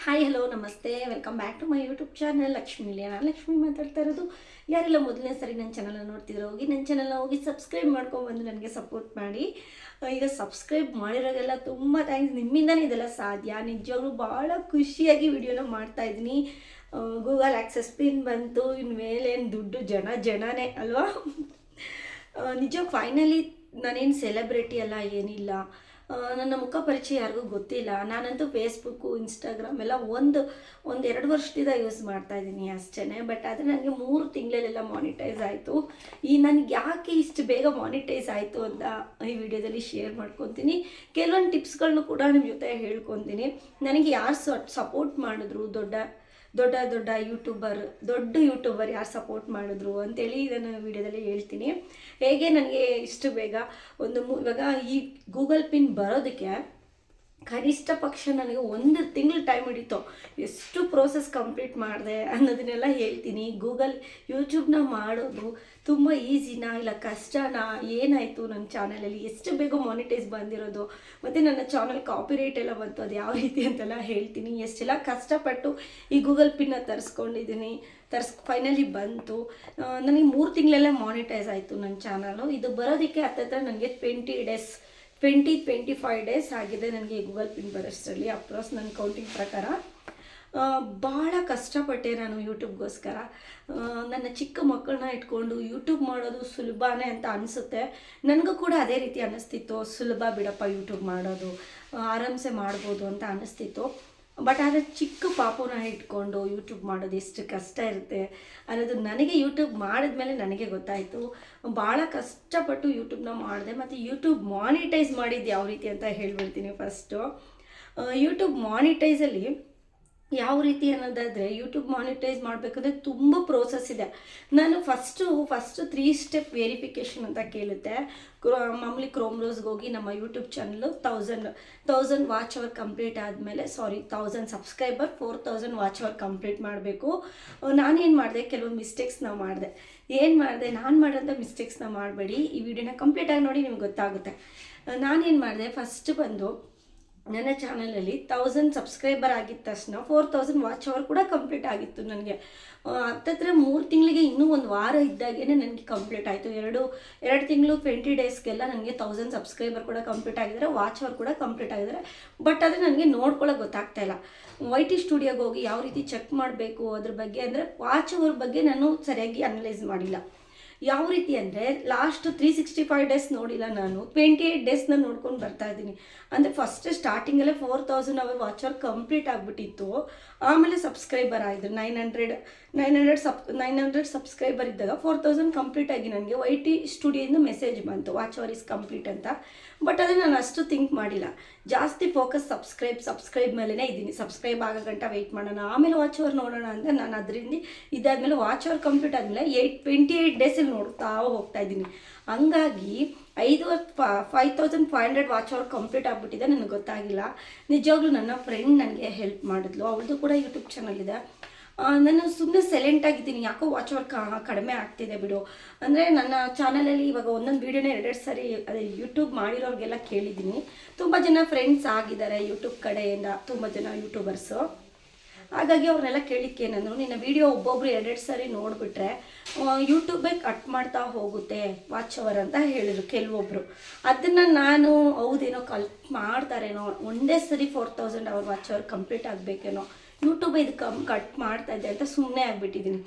Hi hello ನಮಸ್ತೆ, welcome back to my YouTube channel Lakshmi. ನಾನು ಲಕ್ಷ್ಮಿ ಮಾತಾಡ್ತಾ ಇರೋದು. ಯಾರೆಲ್ಲ ಮೊದಲನೇ ಸರಿ ನನ್ನ ಚಾನಲ್ನ ನೋಡ್ತಿದ್ರು ಹೋಗಿ ನನ್ನ ಚಾನಲ್ನ ಹೋಗಿ ಸಬ್ಸ್ಕ್ರೈಬ್ ಮಾಡ್ಕೊಂಡ್ಬಂದು ನನಗೆ ಸಪೋರ್ಟ್ ಮಾಡಿ. ಈಗ ಸಬ್ಸ್ಕ್ರೈಬ್ ಮಾಡಿರೋದೆಲ್ಲ ತುಂಬ ಥ್ಯಾಂಕ್ಸ್, ನಿಮ್ಮಿಂದನೇ ಇದೆಲ್ಲ ಸಾಧ್ಯ. ನಿಜವಾಗ್ಲೂ ಭಾಳ ಖುಷಿಯಾಗಿ ವಿಡಿಯೋನ ಮಾಡ್ತಾಯಿದ್ದೀನಿ. ಗೂಗಲ್ ಆ್ಯಕ್ಸೆಸ್ ಪಿನ್ ಬಂತು, ಇನ್ಮೇಲೆ ಏನು ದುಡ್ಡು ಜನನೇ ಅಲ್ವಾ. ನಿಜ ಫೈನಲಿ ನಾನೇನು ಸೆಲೆಬ್ರಿಟಿ ಅಲ್ಲ, ಏನಿಲ್ಲ. ನನ್ನ ಮುಖ ಪರಿಚಯ ಯಾರಿಗೂ ಗೊತ್ತಿಲ್ಲ. ನಾನಂತೂ ಫೇಸ್ಬುಕ್ಕು ಇನ್ಸ್ಟಾಗ್ರಾಮ್ ಎಲ್ಲ ಒಂದು 2 ವರ್ಷದಿಂದ ಯೂಸ್ ಮಾಡ್ತಾಯಿದ್ದೀನಿ ಅಷ್ಟೇ. ಬಟ್ ಆದರೆ ನನಗೆ 3 ತಿಂಗಳಲ್ಲೆಲ್ಲ ಮಾನಿಟೈಸ್ ಆಯಿತು. ನನಗೆ ಯಾಕೆ ಇಷ್ಟು ಬೇಗ ಮಾನಿಟೈಸ್ ಆಯಿತು ಅಂತ ಈ ವಿಡಿಯೋದಲ್ಲಿ ಶೇರ್ ಮಾಡ್ಕೊತೀನಿ. ಕೆಲವೊಂದು ಟಿಪ್ಸ್ಗಳನ್ನೂ ಕೂಡ ನಿಮ್ಮ ಜೊತೆ ಹೇಳ್ಕೊತೀನಿ. ನನಗೆ ಯಾರು ಸಪೋರ್ಟ್ ಮಾಡಿದ್ರು, ದೊಡ್ಡ ಯೂಟ್ಯೂಬರ್ ಯಾರು ಸಪೋರ್ಟ್ ಮಾಡಿದ್ರು ಅಂತೇಳಿ ಇದನ್ನು ವಿಡಿಯೋದಲ್ಲಿ ಹೇಳ್ತೀನಿ. ಹೇಗೆ ನನಗೆ ಇಷ್ಟು ಬೇಗ ಇವಾಗ ಈ ಗೂಗಲ್ ಪಿನ್ ಬರೋದಕ್ಕೆ ಕನಿಷ್ಠ ಪಕ್ಷ ನನಗೆ 1 ತಿಂಗಳು ಟೈಮ್ ಹಿಡಿತು. ಎಷ್ಟು ಪ್ರೋಸೆಸ್ ಕಂಪ್ಲೀಟ್ ಮಾಡಿದೆ ಅನ್ನೋದನ್ನೆಲ್ಲ ಹೇಳ್ತೀನಿ. ಯೂಟ್ಯೂಬ್ನ ಮಾಡೋದು ತುಂಬ ಈಸಿನಾ ಇಲ್ಲ ಕಷ್ಟನಾ, ಏನಾಯಿತು ನನ್ನ ಚಾನಲಲ್ಲಿ, ಎಷ್ಟು ಬೇಗ ಮಾನಿಟೈಸ್ ಬಂದಿರೋದು, ಮತ್ತು ನನ್ನ ಚಾನಲ್ ಕಾಪಿರೈಟ್ ಎಲ್ಲ ಬಂತು, ಅದು ಯಾವ ರೀತಿ ಅಂತೆಲ್ಲ ಹೇಳ್ತೀನಿ. ಎಷ್ಟೆಲ್ಲ ಕಷ್ಟಪಟ್ಟು ಈ ಗೂಗಲ್ ಪಿನ್ನ ತರಿಸ್ಕೊಂಡಿದ್ದೀನಿ, ಫೈನಲಿ ಬಂತು. ನನಗೆ 3 ತಿಂಗಳಲ್ಲೇ ಮಾನಿಟೈಸ್ ಆಯಿತು ನನ್ನ ಚಾನಲು. ಇದು ಬರೋದಕ್ಕೆ ಹತ್ತತ್ರ ನನಗೆ 25 ಡೇಸ್ ಆಗಿದೆ ನನಗೆ ಗೂಗಲ್ ಪಿನ್ ಬರೋಷ್ಟರಲ್ಲಿ. ಅಪ್ರೋಸ್ ನನ್ನ ಕೌಂಟಿಂಗ್ ಪ್ರಕಾರ ಭಾಳ ಕಷ್ಟಪಟ್ಟೆ ನಾನು ಯೂಟ್ಯೂಬ್ಗೋಸ್ಕರ. ನನ್ನ ಚಿಕ್ಕ ಮಕ್ಕಳನ್ನ ಇಟ್ಕೊಂಡು ಯೂಟ್ಯೂಬ್ ಮಾಡೋದು ಸುಲಭನೇ ಅಂತ ಅನಿಸುತ್ತೆ. ನನಗೂ ಕೂಡ ಅದೇ ರೀತಿ ಅನ್ನಿಸ್ತಿತ್ತು, ಸುಲಭ ಬಿಡಪ್ಪ ಯೂಟ್ಯೂಬ್ ಮಾಡೋದು, ಆರಾಮ್ಸೆ ಮಾಡ್ಬೋದು ಅಂತ ಅನ್ನಿಸ್ತಿತ್ತು. ಬಟ್ ಆದರೆ ಚಿಕ್ಕ ಪಾಪುನ ಇಟ್ಕೊಂಡು ಯೂಟ್ಯೂಬ್ ಮಾಡೋದು ಎಷ್ಟು ಕಷ್ಟ ಇರುತ್ತೆ ಅನ್ನೋದು ನನಗೆ ಯೂಟ್ಯೂಬ್ ಮಾಡಿದ್ಮೇಲೆ ನನಗೆ ಗೊತ್ತಾಯಿತು. ಭಾಳ ಕಷ್ಟಪಟ್ಟು ಯೂಟ್ಯೂಬ್ನ ಮಾಡಿದೆ. ಮತ್ತು ಯೂಟ್ಯೂಬ್ ಮಾನಿಟೈಸ್ ಮಾಡಿದ್ದು ಯಾವ ರೀತಿ ಅಂತ ಹೇಳ್ಬಿಡ್ತೀನಿ ಫಸ್ಟು. ಯೂಟ್ಯೂಬ್ ಮಾನಿಟೈಸಲ್ಲಿ ಯಾವ ರೀತಿ ಅನ್ನೋದಾದರೆ, ಯೂಟ್ಯೂಬ್ ಮಾನಿಟೈಸ್ ಮಾಡಬೇಕಂದ್ರೆ ತುಂಬ ಪ್ರೋಸೆಸ್ ಇದೆ. ನಾನು ಫಸ್ಟು 3 ಸ್ಟೆಪ್ ವೆರಿಫಿಕೇಷನ್ ಅಂತ ಕೇಳುತ್ತೆ. ಮಾಮೂಲಿ ಕ್ರೋಮ್ ಬ್ರೌಸ್ಗೆ ಹೋಗಿ ನಮ್ಮ ಯೂಟ್ಯೂಬ್ ಚಾನಲ್ಲು 1000 ವಾಚ್ ಅವರ್ ಕಂಪ್ಲೀಟ್ ಆದಮೇಲೆ 1000 ಸಬ್ಸ್ಕ್ರೈಬರ್ 4000 ವಾಚ್ ಅವರ್ ಕಂಪ್ಲೀಟ್ ಮಾಡಬೇಕು. ನಾನೇನು ಮಾಡಿದೆ, ಕೆಲವೊಂದು ಮಿಸ್ಟೇಕ್ಸ್ನ ಮಾಡಿದೆ. ನಾನು ಮಾಡೋಂಥ ಮಿಸ್ಟೇಕ್ಸ್ನ ಮಾಡಬೇಡಿ, ಈ ವಿಡಿಯೋನ ಕಂಪ್ಲೀಟಾಗಿ ನೋಡಿ ನಿಮ್ಗೆ ಗೊತ್ತಾಗುತ್ತೆ. ನಾನೇನು ಮಾಡಿದೆ, ಫಸ್ಟ್ ಬಂದು ನನ್ನ ಚಾನಲಲ್ಲಿ 1000 ಸಬ್ಸ್ಕ್ರೈಬರ್ ಆಗಿದ್ದ ತಕ್ಷಣ 4000 ವಾಚ್ ಅವರ್ ಕೂಡ ಕಂಪ್ಲೀಟ್ ಆಗಿತ್ತು ನನಗೆ. ಹತ್ತತ್ರ 3 ತಿಂಗಳಿಗೆ ಇನ್ನೂ 1 ವಾರ ಇದ್ದಾಗೇ ನನಗೆ ಕಂಪ್ಲೀಟ್ ಆಯಿತು. 2 ತಿಂಗಳು 20 ಡೇಸ್ಗೆಲ್ಲ ನನಗೆ 1000 ಸಬ್ಸ್ಕ್ರೈಬರ್ ಕೂಡ ಕಂಪ್ಲೀಟ್ ಆಗಿದ್ದಾರೆ, ವಾಚ್ ಅವರ್ ಕೂಡ ಕಂಪ್ಲೀಟ್ ಆಗಿದ್ದಾರೆ. ಬಟ್ ಆದರೆ ನನಗೆ ನೋಡ್ಕೊಳ್ಳೋಕೆ ಗೊತ್ತಾಗ್ತಾಯಿಲ್ಲ. YT ಸ್ಟುಡಿಯೋಗೆ ಹೋಗಿ ಯಾವ ರೀತಿ ಚೆಕ್ ಮಾಡಬೇಕು ಅದ್ರ ಬಗ್ಗೆ, ಅಂದರೆ ವಾಚ್ ಅವರ್ ಬಗ್ಗೆ ನಾನು ಸರಿಯಾಗಿ ಅನಲೈಸ್ ಮಾಡಿಲ್ಲ. ಯಾವ ರೀತಿ ಅಂದರೆ, ಲಾಸ್ಟ್ 365 ಡೇಸ್ ನೋಡಿಲ್ಲ ನಾನು, 28 ಡೇಸ್ನ ನೋಡ್ಕೊಂಡು ಬರ್ತಾಯಿದ್ದೀನಿ. ಅಂದರೆ ಫಸ್ಟ್ ಸ್ಟಾರ್ಟಿಂಗಲ್ಲೇ 4000 ಅವರ್ ವಾಚ್ ಅವರ್ ಕಂಪ್ಲೀಟ್ ಆಗಿಬಿಟ್ಟಿತ್ತು. ಆಮೇಲೆ ಸಬ್ಸ್ಕ್ರೈಬರ್ ಆಯಿತು 900 ಸಬ್ಸ್ಕ್ರೈಬರ್ ಇದ್ದಾಗ 4000 ಕಂಪ್ಲೀಟ್ ಆಗಿ ನನಗೆ YT ಸ್ಟುಡಿಯೋದಿಂದ ಮೆಸೇಜ್ ಬಂತು, ವಾಚ್ ಅವರ್ ಇಸ್ ಕಂಪ್ಲೀಟ್ ಅಂತ. ಬಟ್ ಅದನ್ನು ನಾನು ಅಷ್ಟು ಥಿಂಕ್ ಮಾಡಿಲ್ಲ. ಜಾಸ್ತಿ ಫೋಕಸ್ ಸಬ್ಸ್ಕ್ರೈಬ್ ಮೇಲೇ ಇದ್ದೀನಿ. ಸಬ್ಸ್ಕ್ರೈಬ್ ಆಗೋ ಗಂಟ ವೆಯ್ಟ್ ಮಾಡೋಣ, ಆಮೇಲೆ ವಾಚ್ ಅವರ್ ನೋಡೋಣ ಅಂತ ನಾನು ಅದರಿಂದ ಇದಾದಮೇಲೆ ವಾಚ್ ಅವರ್ ಕಂಪ್ಲೀಟ್ ಆದಮೇಲೆ 28 ಡೇಸಲ್ಲಿ ನೋಡ್ತಾ ಹೋಗ್ತಾ ಇದ್ದೀನಿ. ಹಂಗಾಗಿ 5500 ವಾಚ್ ಅವರ್ ಕಂಪ್ಲೀಟ್ ಆಗಿಬಿಟ್ಟಿದೆ, ನನಗೆ ಗೊತ್ತಾಗಿಲ್ಲ. ನಿಜವಾಗ್ಲೂ ನನ್ನ ಫ್ರೆಂಡ್ ನನಗೆ ಹೆಲ್ಪ್ ಮಾಡಿದ್ಲು, ಅವಳದು ಕೂಡ ಯೂಟ್ಯೂಬ್ ಚಾನಲ್ ಇದೆ. ನಾನು ಸುಮ್ಮನೆ ಸೈಲೆಂಟಾಗಿದ್ದೀನಿ, ಯಾಕೋ ವಾಚ್ ಅವರ್ ಕಡಿಮೆ ಆಗ್ತಿದೆ ಬಿಡು. ಅಂದರೆ ನನ್ನ ಚಾನಲಲ್ಲಿ ಇವಾಗ ಒಂದೊಂದು ವೀಡಿಯೋನೇ 2 ಸಾರಿ ಅದೇ ಯೂಟ್ಯೂಬ್ ಮಾಡಿರೋರಿಗೆಲ್ಲ ಕೇಳಿದ್ದೀನಿ. ತುಂಬ ಜನ ಫ್ರೆಂಡ್ಸ್ ಆಗಿದ್ದಾರೆ ಯೂಟ್ಯೂಬ್ ಕಡೆಯಿಂದ, ತುಂಬ ಜನ ಯೂಟ್ಯೂಬರ್ಸು. ಹಾಗಾಗಿ ಅವ್ರನ್ನೆಲ್ಲ ಕೇಳಿಕ್ಕೆ ಏನಂದ್ರು, ನಿನ್ನ ವೀಡಿಯೋ ಒಬ್ಬೊಬ್ರು 2 ಸಾರಿ ನೋಡಿಬಿಟ್ರೆ ಯೂಟ್ಯೂಬೇ ಕಟ್ ಮಾಡ್ತಾ ಹೋಗುತ್ತೆ ವಾಚ್ ಅವರ್ ಅಂತ ಹೇಳಿದ್ರು ಕೆಲವೊಬ್ಬರು. ಅದನ್ನು ನಾನು ಹೌದೇನೋ ಮಾಡ್ತಾರೇನೋ, ಒಂದೇ ಸರಿ 4000 ಅವರ್ ವಾಚ್ ಅವರ್ ಕಂಪ್ಲೀಟ್ ಆಗಬೇಕೇನೋ, ಯೂಟ್ಯೂಬ್ ಇದು ಕಟ್ ಮಾಡ್ತಾಯಿದ್ದೆ ಅಂತ ಸುಮ್ಮನೆ ಆಗಿಬಿಟ್ಟಿದ್ದೀನಿ.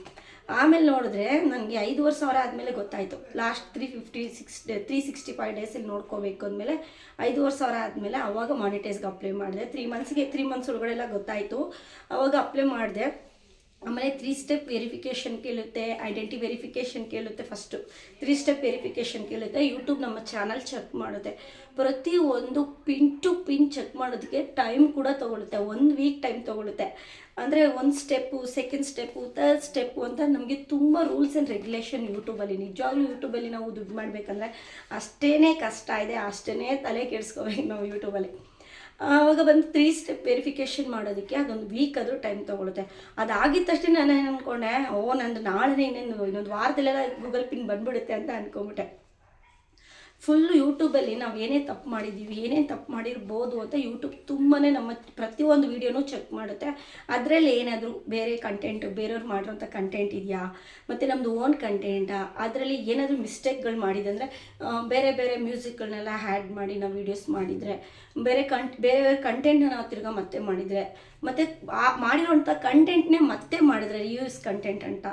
ಆಮೇಲೆ ನೋಡಿದ್ರೆ ನನಗೆ 5000 ಆದಮೇಲೆ ಗೊತ್ತಾಯಿತು. ಲಾಸ್ಟ್ 365 ಡೇಸಲ್ಲಿ ನೋಡ್ಕೋಬೇಕು ಅಂದಮೇಲೆ 5000 ಆದಮೇಲೆ ಆವಾಗ ಮಾನಿಟೈಸ್ಗೆ ಅಪ್ಲೈ ಮಾಡಿದೆ. 3 ಮಂತ್ಸ್ ಒಳಗಡೆ ಗೊತ್ತಾಯಿತು, ಆವಾಗ ಅಪ್ಲೈ ಮಾಡಿದೆ. ಆಮೇಲೆ 3 ಸ್ಟೆಪ್ ವೆರಿಫಿಕೇಷನ್ ಕೇಳುತ್ತೆ, ಐಡೆಂಟಿ ವೆರಿಫಿಕೇಷನ್ ಕೇಳುತ್ತೆ. ಫಸ್ಟು 3 ಸ್ಟೆಪ್ ವೆರಿಫಿಕೇಷನ್ ಕೇಳುತ್ತೆ. ಯೂಟ್ಯೂಬ್ ನಮ್ಮ ಚಾನಲ್ ಚೆಕ್ ಮಾಡುತ್ತೆ. ಪ್ರತಿಯೊಂದು ಪಿನ್ ಟು ಪಿನ್ ಚೆಕ್ ಮಾಡೋದಕ್ಕೆ ಟೈಮ್ ಕೂಡ ತೊಗೊಳುತ್ತೆ, 1 ವೀಕ್ ಟೈಮ್ ತೊಗೊಳುತ್ತೆ. ಅಂದರೆ 1 step, 2nd step, 3rd step ಅಂತ ನಮಗೆ ತುಂಬ ರೂಲ್ಸ್ ಆ್ಯಂಡ್ ರೆಗ್ಯುಲೇಷನ್ ಯೂಟ್ಯೂಬಲ್ಲಿ. ನಿಜವಾಗ್ಲೂ ಯೂಟ್ಯೂಬಲ್ಲಿ ನಾವು ದುಡ್ಡು ಮಾಡಬೇಕಂದ್ರೆ ಅಷ್ಟೇ ಕಷ್ಟ ಇದೆ, ಅಷ್ಟೇ ತಲೆ ಕೆಡಿಸ್ಕೋಬೇಕು ನಾವು ಯೂಟ್ಯೂಬಲ್ಲಿ. ಆವಾಗ ಬಂದು 3 ಸ್ಟೆಪ್ ವೆರಿಫಿಕೇಷನ್ ಮಾಡೋದಕ್ಕೆ ಅದೊಂದು ವೀಕ್ ಆದರೂ ಟೈಮ್ ತೊಗೊಳುತ್ತೆ. ಅದಾಗಿದ್ದ ತಕ್ಷಣ ನಾನು ಏನು ಅಂದ್ಕೊಂಡೆ, ನಂದು ನಾಳೆ ಇನ್ನೊಂದು ವಾರದಲ್ಲೆಲ್ಲ ಗೂಗಲ್ ಪಿನ್ ಬಂದುಬಿಡುತ್ತೆ ಅಂತ ಅಂದ್ಕೊಂಬಿಟ್ಟೆ. ಫುಲ್ಲು ಯೂಟ್ಯೂಬಲ್ಲಿ ನಾವು ಏನೇ ತಪ್ಪು ಮಾಡಿದ್ದೀವಿ, ಏನೇನು ತಪ್ಪು ಮಾಡಿರ್ಬೋದು ಅಂತ ಯೂಟ್ಯೂಬ್ ತುಂಬಾ ನಮ್ಮ ಪ್ರತಿಯೊಂದು ವೀಡಿಯೋನೂ ಚೆಕ್ ಮಾಡುತ್ತೆ. ಅದರಲ್ಲಿ ಏನಾದರೂ ಬೇರೆ ಕಂಟೆಂಟು, ಬೇರೆಯವ್ರು ಮಾಡಿರೋಂಥ ಕಂಟೆಂಟ್ ಇದೆಯಾ, ಮತ್ತು ನಮ್ಮದು ಓನ್ ಕಂಟೆಂಟಾ, ಅದರಲ್ಲಿ ಏನಾದರೂ ಮಿಸ್ಟೇಕ್ಗಳು ಮಾಡಿದಂದರೆ ಬೇರೆ ಬೇರೆ ಮ್ಯೂಸಿಕ್ಗಳನ್ನೆಲ್ಲ ಆ್ಯಡ್ ಮಾಡಿ ನಾವು ವೀಡಿಯೋಸ್ ಮಾಡಿದರೆ, ಬೇರೆ ಕಂಟೆಂಟ್ನ ನಾವು ತಿರ್ಗಾ ಮತ್ತೆ ಮಾಡಿದರೆ, ಮತ್ತು ಮಾಡಿರೋಂಥ ಕಂಟೆಂಟ್ನೇ ಮತ್ತೆ ಮಾಡಿದ್ರೆ ರಿಯೂಸ್ ಕಂಟೆಂಟ್ ಅಂತ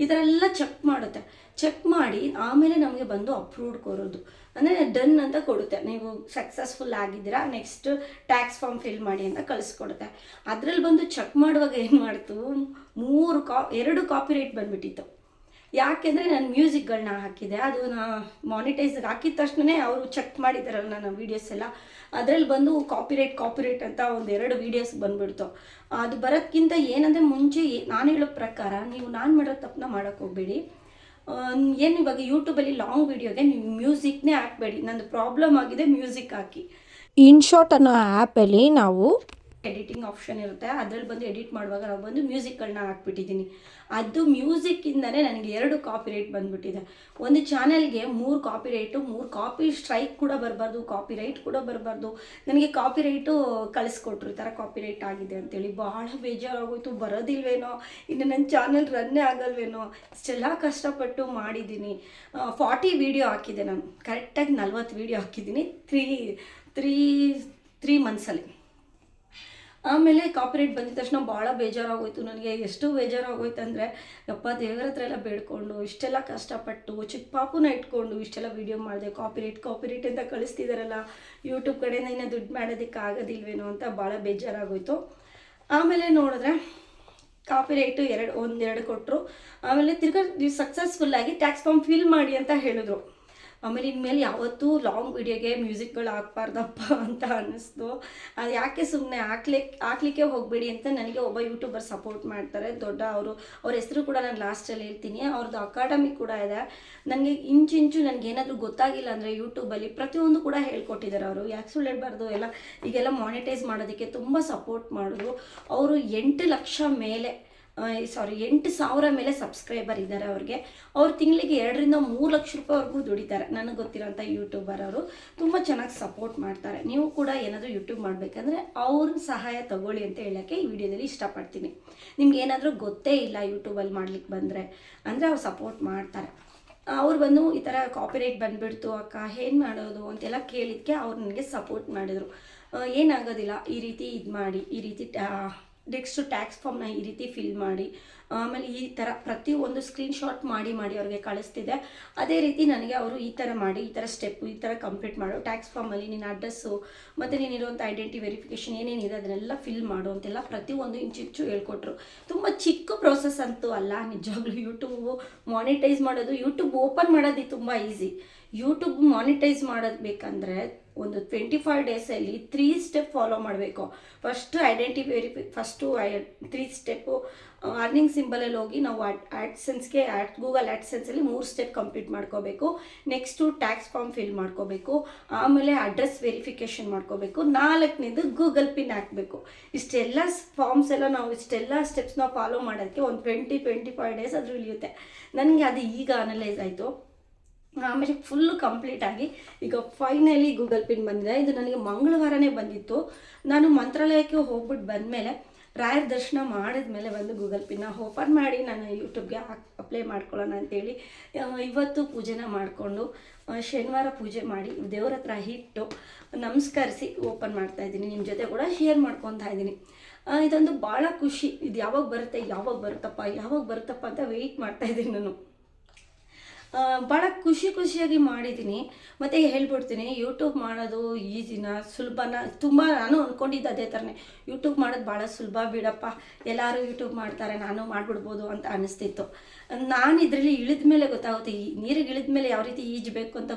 ಈ ಥರ ಎಲ್ಲ ಚೆಕ್ ಮಾಡುತ್ತೆ. ಚೆಕ್ ಮಾಡಿ ಆಮೇಲೆ ನಮಗೆ ಬಂದು ಅಪ್ರೂವ್ಡ್ ಕೊಡೋದು, ಅಂದರೆ ಡನ್ ಅಂತ ಕೊಡುತ್ತೆ. ನೀವು ಸಕ್ಸಸ್ಫುಲ್ ಆಗಿದ್ದೀರಾ, ನೆಕ್ಸ್ಟ್ ಟ್ಯಾಕ್ಸ್ ಫಾರ್ಮ್ ಫಿಲ್ ಮಾಡಿ ಅಂತ ಕಳಿಸ್ಕೊಡುತ್ತೆ. ಅದರಲ್ಲಿ ಬಂದು ಚೆಕ್ ಮಾಡುವಾಗ ಏನು ಮಾಡ್ತು, 2 ಕಾಪಿರೈಟ್ ಬಂದುಬಿಟ್ಟಿತ್ತು. ಯಾಕೆಂದರೆ ನಾನು ಮ್ಯೂಸಿಕ್ಗಳನ್ನ ಹಾಕಿದೆ, ಅದು ಮಾನಿಟೈಸ್ ಹಾಕಿದ ತಕ್ಷಣವೇ ಅವರು ಚೆಕ್ ಮಾಡಿದ್ದಾರಲ್ಲ ನನ್ನ ವೀಡಿಯೋಸ್ ಎಲ್ಲ, ಅದರಲ್ಲಿ ಬಂದು ಕಾಪಿರೈಟ್ ಅಂತ 2 ವೀಡಿಯೋಸ್ ಬಂದುಬಿಡ್ತು. ಅದು ಬರೋದಕ್ಕಿಂತ ಏನಂದರೆ ಮುಂಚೆ ನಾನು ಹೇಳೋ ಪ್ರಕಾರ ನೀವು ನಾನು ಮಾಡೋ ತಪ್ಪನ್ನ ಮಾಡೋಕ್ಕೆ ಹೋಗಬೇಡಿ. ಏನು ಇವಾಗ ಯೂಟ್ಯೂಬಲ್ಲಿ ಲಾಂಗ್ ವೀಡಿಯೋಗೆ ನೀವು ಮ್ಯೂಸಿಕ್ನೇ ಹಾಕಬೇಡಿ. ನಂದು ಪ್ರಾಬ್ಲಮ್ ಆಗಿದೆ, ಮ್ಯೂಸಿಕ್ ಹಾಕಿ. ಇನ್ಶಾರ್ಟ್ ಅನ್ನೋ ಆ್ಯಪಲ್ಲಿ ನಾವು ಎಡಿಟಿಂಗ್ ಆಪ್ಷನ್ ಇರುತ್ತೆ, ಅದರಲ್ಲಿ ಬಂದು ಎಡಿಟ್ ಮಾಡುವಾಗ ನಾವು ಬಂದು ಮ್ಯೂಸಿಕ್ಗಳನ್ನ ಹಾಕ್ಬಿಟ್ಟಿದ್ದೀನಿ. ಅದು ಮ್ಯೂಸಿಕ್ಕಿಂದಲೇ ನನಗೆ 2 ಕಾಪಿರೈಟ್ ಬಂದುಬಿಟ್ಟಿದೆ. ಒಂದು ಚಾನಲ್ಗೆ 3 ಕಾಪಿರೈಟು, 3 ಕಾಪಿ ಸ್ಟ್ರೈಕ್ ಕೂಡ ಬರಬಾರ್ದು, ಕಾಪಿರೈಟ್ ಕೂಡ ಬರಬಾರ್ದು. ನನಗೆ ಕಾಪಿರೈಟು ಕಳಿಸ್ಕೊಟ್ರು, ಈ ಥರ ಕಾಪಿರೈಟ್ ಆಗಿದೆ ಅಂತೇಳಿ. ಭಾಳ ಬೇಜಾರಾಗೋಯ್ತು, ಬರೋದಿಲ್ವೇನೋ, ಇನ್ನು ನನ್ನ ಚಾನಲ್ ರನ್ನೇ ಆಗಲ್ವೇನೋ, ಇಷ್ಟೆಲ್ಲ ಕಷ್ಟಪಟ್ಟು ಮಾಡಿದ್ದೀನಿ. 40 ವೀಡಿಯೋ ಹಾಕಿದ್ದೆ ನಾನು, ಕರೆಕ್ಟಾಗಿ 40 ವೀಡಿಯೋ ಹಾಕಿದ್ದೀನಿ 3 ಮಂತ್ಸಲ್ಲಿ. ಆಮೇಲೆ ಕಾಪಿರೈಟ್ ಬಂದಿದ ತಕ್ಷಣ ಭಾಳ ಬೇಜಾರಾಗೋಯ್ತು ನನಗೆ. ಎಷ್ಟು ಬೇಜಾರಾಗೋಯ್ತು ಅಂದರೆ, ಯಪ್ಪ ದೇವರ ಹತ್ರ ಎಲ್ಲ ಬೇಡ್ಕೊಂಡು ಇಷ್ಟೆಲ್ಲ ಕಷ್ಟಪಟ್ಟು ಚಿಕ್ಕ ಪಾಪುನ ಇಟ್ಕೊಂಡು ಇಷ್ಟೆಲ್ಲ ವೀಡಿಯೋ ಮಾಡಿದೆ, ಕಾಪಿರೈಟ್ ಅಂತ ಕಳಿಸ್ತಿದ್ದಾರಲ್ಲ, ಯೂಟ್ಯೂಬ್ ಕಡೆಯಿಂದ ಇನ್ನೂ ದುಡ್ಡು ಮಾಡೋದಕ್ಕೆ ಆಗೋದಿಲ್ವೇನೋ ಅಂತ ಭಾಳ ಬೇಜಾರಾಗೋಯ್ತು. ಆಮೇಲೆ ನೋಡಿದ್ರೆ ಕಾಪಿರೈಟು 2 ಕೊಟ್ಟರು. ಆಮೇಲೆ ತಿರ್ಗಾ ನೀವು ಸಕ್ಸಸ್ಫುಲ್ಲಾಗಿ ಟ್ಯಾಕ್ಸ್ ಫಾರ್ಮ್ ಫಿಲ್ ಮಾಡಿ ಅಂತ ಹೇಳಿದ್ರು. ಆಮೇಲೆ ಇನ್ಮೇಲೆ ಯಾವತ್ತೂ ಲಾಂಗ್ ವೀಡಿಯೋಗೆ ಮ್ಯೂಸಿಕ್ಗಳು ಹಾಕ್ಬಾರ್ದಪ್ಪ ಅಂತ ಅನ್ನಿಸ್ತು. ಅದು ಯಾಕೆ ಸುಮ್ಮನೆ ಹಾಕ್ಲಿಕ್ಕೆ ಹೋಗಬೇಡಿ ಅಂತ ನನಗೆ ಒಬ್ಬ ಯೂಟ್ಯೂಬರ್ ಸಪೋರ್ಟ್ ಮಾಡ್ತಾರೆ, ದೊಡ್ಡ ಅವ್ರ ಹೆಸರು ಕೂಡ ನಾನು ಲಾಸ್ಟಲ್ಲಿ ಹೇಳ್ತೀನಿ. ಅವ್ರದ್ದು ಅಕಾಡೆಮಿ ಕೂಡ ಇದೆ. ನನಗೆ ಇಂಚು ನನಗೇನಾದರೂ ಗೊತ್ತಾಗಿಲ್ಲ ಅಂದರೆ ಯೂಟ್ಯೂಬಲ್ಲಿ ಪ್ರತಿಯೊಂದು ಕೂಡ ಹೇಳ್ಕೊಟ್ಟಿದ್ದಾರೆ ಅವರು. ಯಾಕೆ ಸುಳ್ಳು ಹೇಳ್ಬಾರ್ದು, ಈಗೆಲ್ಲ ಮಾನಿಟೈಸ್ ಮಾಡೋದಕ್ಕೆ ತುಂಬ ಸಪೋರ್ಟ್ ಮಾಡಿದ್ರು. ಅವರು 8,00,000 ಮೇಲೆ 8,000 ಮೇಲೆ ಸಬ್ಸ್ಕ್ರೈಬರ್ ಇದ್ದಾರೆ ಅವ್ರಿಗೆ. ಅವ್ರು ತಿಂಗಳಿಗೆ 2ರಿಂದ 3 ಲಕ್ಷ ರೂಪಾಯಿವರೆಗೂ ದುಡಿತಾರೆ. ನನಗೆ ಗೊತ್ತಿರೋಂಥ ಯೂಟ್ಯೂಬರ್ ಅವರು ತುಂಬ ಚೆನ್ನಾಗಿ ಸಪೋರ್ಟ್ ಮಾಡ್ತಾರೆ. ನೀವು ಕೂಡ ಏನಾದರೂ ಯೂಟ್ಯೂಬ್ ಮಾಡಬೇಕಂದ್ರೆ ಅವ್ರ ಸಹಾಯ ತಗೊಳ್ಳಿ ಅಂತ ಹೇಳೋಕ್ಕೆ ಈ ವಿಡಿಯೋದಲ್ಲಿ ಇಷ್ಟಪಡ್ತೀನಿ. ನಿಮ್ಗೆ ಏನಾದರೂ ಗೊತ್ತೇ ಇಲ್ಲ ಯೂಟ್ಯೂಬಲ್ಲಿ ಮಾಡ್ಲಿಕ್ಕೆ ಬಂದರೆ ಅಂದರೆ ಅವ್ರು ಸಪೋರ್ಟ್ ಮಾಡ್ತಾರೆ. ಅವ್ರು ಬಂದು ಈ ಥರ ಕಾಪಿರೈಟ್ ಬಂದುಬಿಡ್ತು ಅಕ್ಕ, ಏನು ಮಾಡೋದು ಅಂತೆಲ್ಲ ಕೇಳಿದ್ದಕ್ಕೆ ಅವ್ರು ನನಗೆ ಸಪೋರ್ಟ್ ಮಾಡಿದರು. ಏನಾಗೋದಿಲ್ಲ, ಈ ರೀತಿ ಇದು ಮಾಡಿ, ಈ ರೀತಿ ನೆಕ್ಸ್ಟು ಟ್ಯಾಕ್ಸ್ ಫಾರ್ಮ್ನ ಈ ರೀತಿ ಫಿಲ್ ಮಾಡಿ, ಆಮೇಲೆ ಈ ಥರ ಪ್ರತಿಯೊಂದು ಸ್ಕ್ರೀನ್ಶಾಟ್ ಮಾಡಿ ಅವ್ರಿಗೆ ಕಳಿಸ್ತಿದ್ದೆ. ಅದೇ ರೀತಿ ನನಗೆ ಅವರು ಈ ಥರ ಮಾಡಿ, ಈ ಥರ ಸ್ಟೆಪ್ಪು ಈ ಥರ ಕಂಪ್ಲೀಟ್ ಮಾಡು, ಟ್ಯಾಕ್ಸ್ ಫಾರ್ಮಲ್ಲಿ ನಿನ್ನ ಅಡ್ರೆಸ್ಸು ಮತ್ತು ನೀನಿರುವಂಥ ಐಡೆಂಟಿ ವೆರಿಫಿಕೇಷನ್ ಏನೇನಿದೆ ಅದನ್ನೆಲ್ಲ ಫಿಲ್ ಮಾಡು ಅಂತೆಲ್ಲ ಪ್ರತಿಯೊಂದು ಇಂಚು ಹೇಳ್ಕೊಟ್ರು. ತುಂಬ ಚಿಕ್ಕ ಪ್ರೋಸೆಸ್ ಅಂತೂ ಅಲ್ಲ ನಿಜವಾಗ್ಲೂ. ಯೂಟ್ಯೂಬು ಮಾನಿಟೈಸ್ ಮಾಡೋದು, ಯೂಟ್ಯೂಬ್ ಓಪನ್ ಮಾಡೋದು ತುಂಬ ಈಸಿ. ಯೂಟ್ಯೂಬ್ ಮಾನಿಟೈಸ್ ಮಾಡೋದು ಬೇಕಂದರೆ ಒಂದು 25 ಡೇಸಲ್ಲಿ 3 ಸ್ಟೆಪ್ ಫಾಲೋ ಮಾಡಬೇಕು. ಫಸ್ಟು ಐಡೆಂಟಿ ಫಸ್ಟು 3 ಸ್ಟೆಪ್ಪು ಅರ್ನಿಂಗ್ ಸಿಂಬಲಲ್ಲಿ ಹೋಗಿ ನಾವು ಆ್ಯಡ್ಸೆನ್ಸ್ಗೆ ಗೂಗಲ್ ಆ್ಯಡ್ಸೆನ್ಸಲ್ಲಿ 3 ಸ್ಟೆಪ್ ಕಂಪ್ಲೀಟ್ ಮಾಡ್ಕೋಬೇಕು. ನೆಕ್ಸ್ಟು ಟ್ಯಾಕ್ಸ್ ಫಾರ್ಮ್ ಫಿಲ್ ಮಾಡ್ಕೋಬೇಕು, ಆಮೇಲೆ ಅಡ್ರೆಸ್ ವೆರಿಫಿಕೇಷನ್ ಮಾಡ್ಕೋಬೇಕು, 4ನೇದು ಗೂಗಲ್ ಪಿನ್ ಹಾಕಬೇಕು. ಇಷ್ಟೆಲ್ಲ ಫಾರ್ಮ್ಸ್ ಎಲ್ಲ ನಾವು ಇಷ್ಟೆಲ್ಲ ಸ್ಟೆಪ್ಸ್ನ ಫಾಲೋ ಮಾಡೋದಕ್ಕೆ ಒಂದು 25 ಡೇಸ್ ಅದು ಇಳಿಯುತ್ತೆ. ನನಗೆ ಅದು ಈಗ ಅನಲೈಸ್ ಆಯಿತು. ಆಮೇಲೆ ಫುಲ್ಲು ಕಂಪ್ಲೀಟಾಗಿ ಈಗ ಫೈನಲಿ ಗೂಗಲ್ ಪಿನ್ ಬಂದಿದೆ. ಇದು ನನಗೆ ಮಂಗಳವಾರನೇ ಬಂದಿತ್ತು. ನಾನು ಮಂತ್ರಾಲಯಕ್ಕೆ ಹೋಗ್ಬಿಟ್ಟು ಬಂದಮೇಲೆ ರಾಯರ ದರ್ಶನ ಮಾಡಿದ್ಮೇಲೆ ಬಂದು ಗೂಗಲ್ ಪಿನ್ನ ಓಪನ್ ಮಾಡಿ ನಾನು ಯೂಟ್ಯೂಬ್ಗೆ ಅಪ್ಲೈ ಮಾಡ್ಕೊಳ್ಳೋಣ ಅಂತೇಳಿ ಇವತ್ತು ಪೂಜೆನ ಮಾಡಿಕೊಂಡು ಶನಿವಾರ ಪೂಜೆ ಮಾಡಿ ದೇವ್ರ ಹತ್ರ ಇಟ್ಟು ನಮಸ್ಕರಿಸಿ ಓಪನ್ ಮಾಡ್ತಾಯಿದ್ದೀನಿ. ನಿಮ್ಮ ಜೊತೆ ಕೂಡ ಶೇರ್ ಮಾಡ್ಕೊತಾ ಇದ್ದೀನಿ. ಇದೊಂದು ಭಾಳ ಖುಷಿ. ಇದು ಯಾವಾಗ ಬರುತ್ತಪ್ಪ ಅಂತ ವೆಯ್ಟ್ ಮಾಡ್ತಾಯಿದ್ದೀನಿ ನಾನು. ಭಾಳ ಖುಷಿಯಾಗಿ ಮಾಡಿದ್ದೀನಿ. ಮತ್ತು ಹೇಳ್ಬಿಡ್ತೀನಿ, ಯೂಟ್ಯೂಬ್ ಮಾಡೋದು ಈಸಿನ ಸುಲಭನ ತುಂಬ ನಾನು ಅಂದ್ಕೊಂಡಿದ್ದೆ ಅದೇ ಥರನೇ. ಯೂಟ್ಯೂಬ್ ಮಾಡೋದು ಭಾಳ ಸುಲಭ ಬಿಡಪ್ಪ, ಎಲ್ಲರೂ ಯೂಟ್ಯೂಬ್ ಮಾಡ್ತಾರೆ, ನಾನು ಮಾಡಿಬಿಡ್ಬೋದು ಅಂತ ಅನ್ನಿಸ್ತಿತ್ತು. ನಾನು ಇದರಲ್ಲಿ ಇಳಿದ ಮೇಲೆ ಗೊತ್ತಾಗುತ್ತೆ, ಈ ನೀರಿಗೆ ಇಳಿದ ಮೇಲೆ ಯಾವ ರೀತಿ ಈಜಬೇಕು ಅಂತ